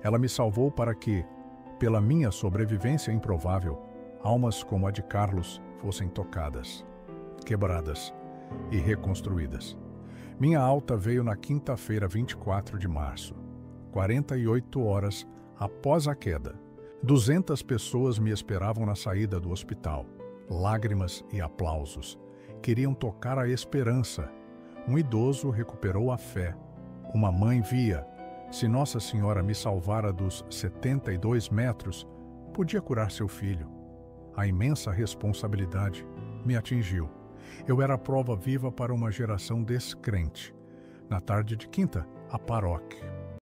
[SPEAKER 2] Ela me salvou para que, pela minha sobrevivência improvável, almas como a de Carlos fossem tocadas, quebradas e reconstruídas. Minha alta veio na quinta-feira, 24 de março, 48 horas após a queda. 200 pessoas me esperavam na saída do hospital. Lágrimas e aplausos. Queriam tocar a esperança. Um idoso recuperou a fé. Uma mãe via. Se Nossa Senhora me salvara dos 72 metros, podia curar seu filho. A imensa responsabilidade me atingiu. Eu era a prova viva para uma geração descrente. Na tarde de quinta, a paróquia.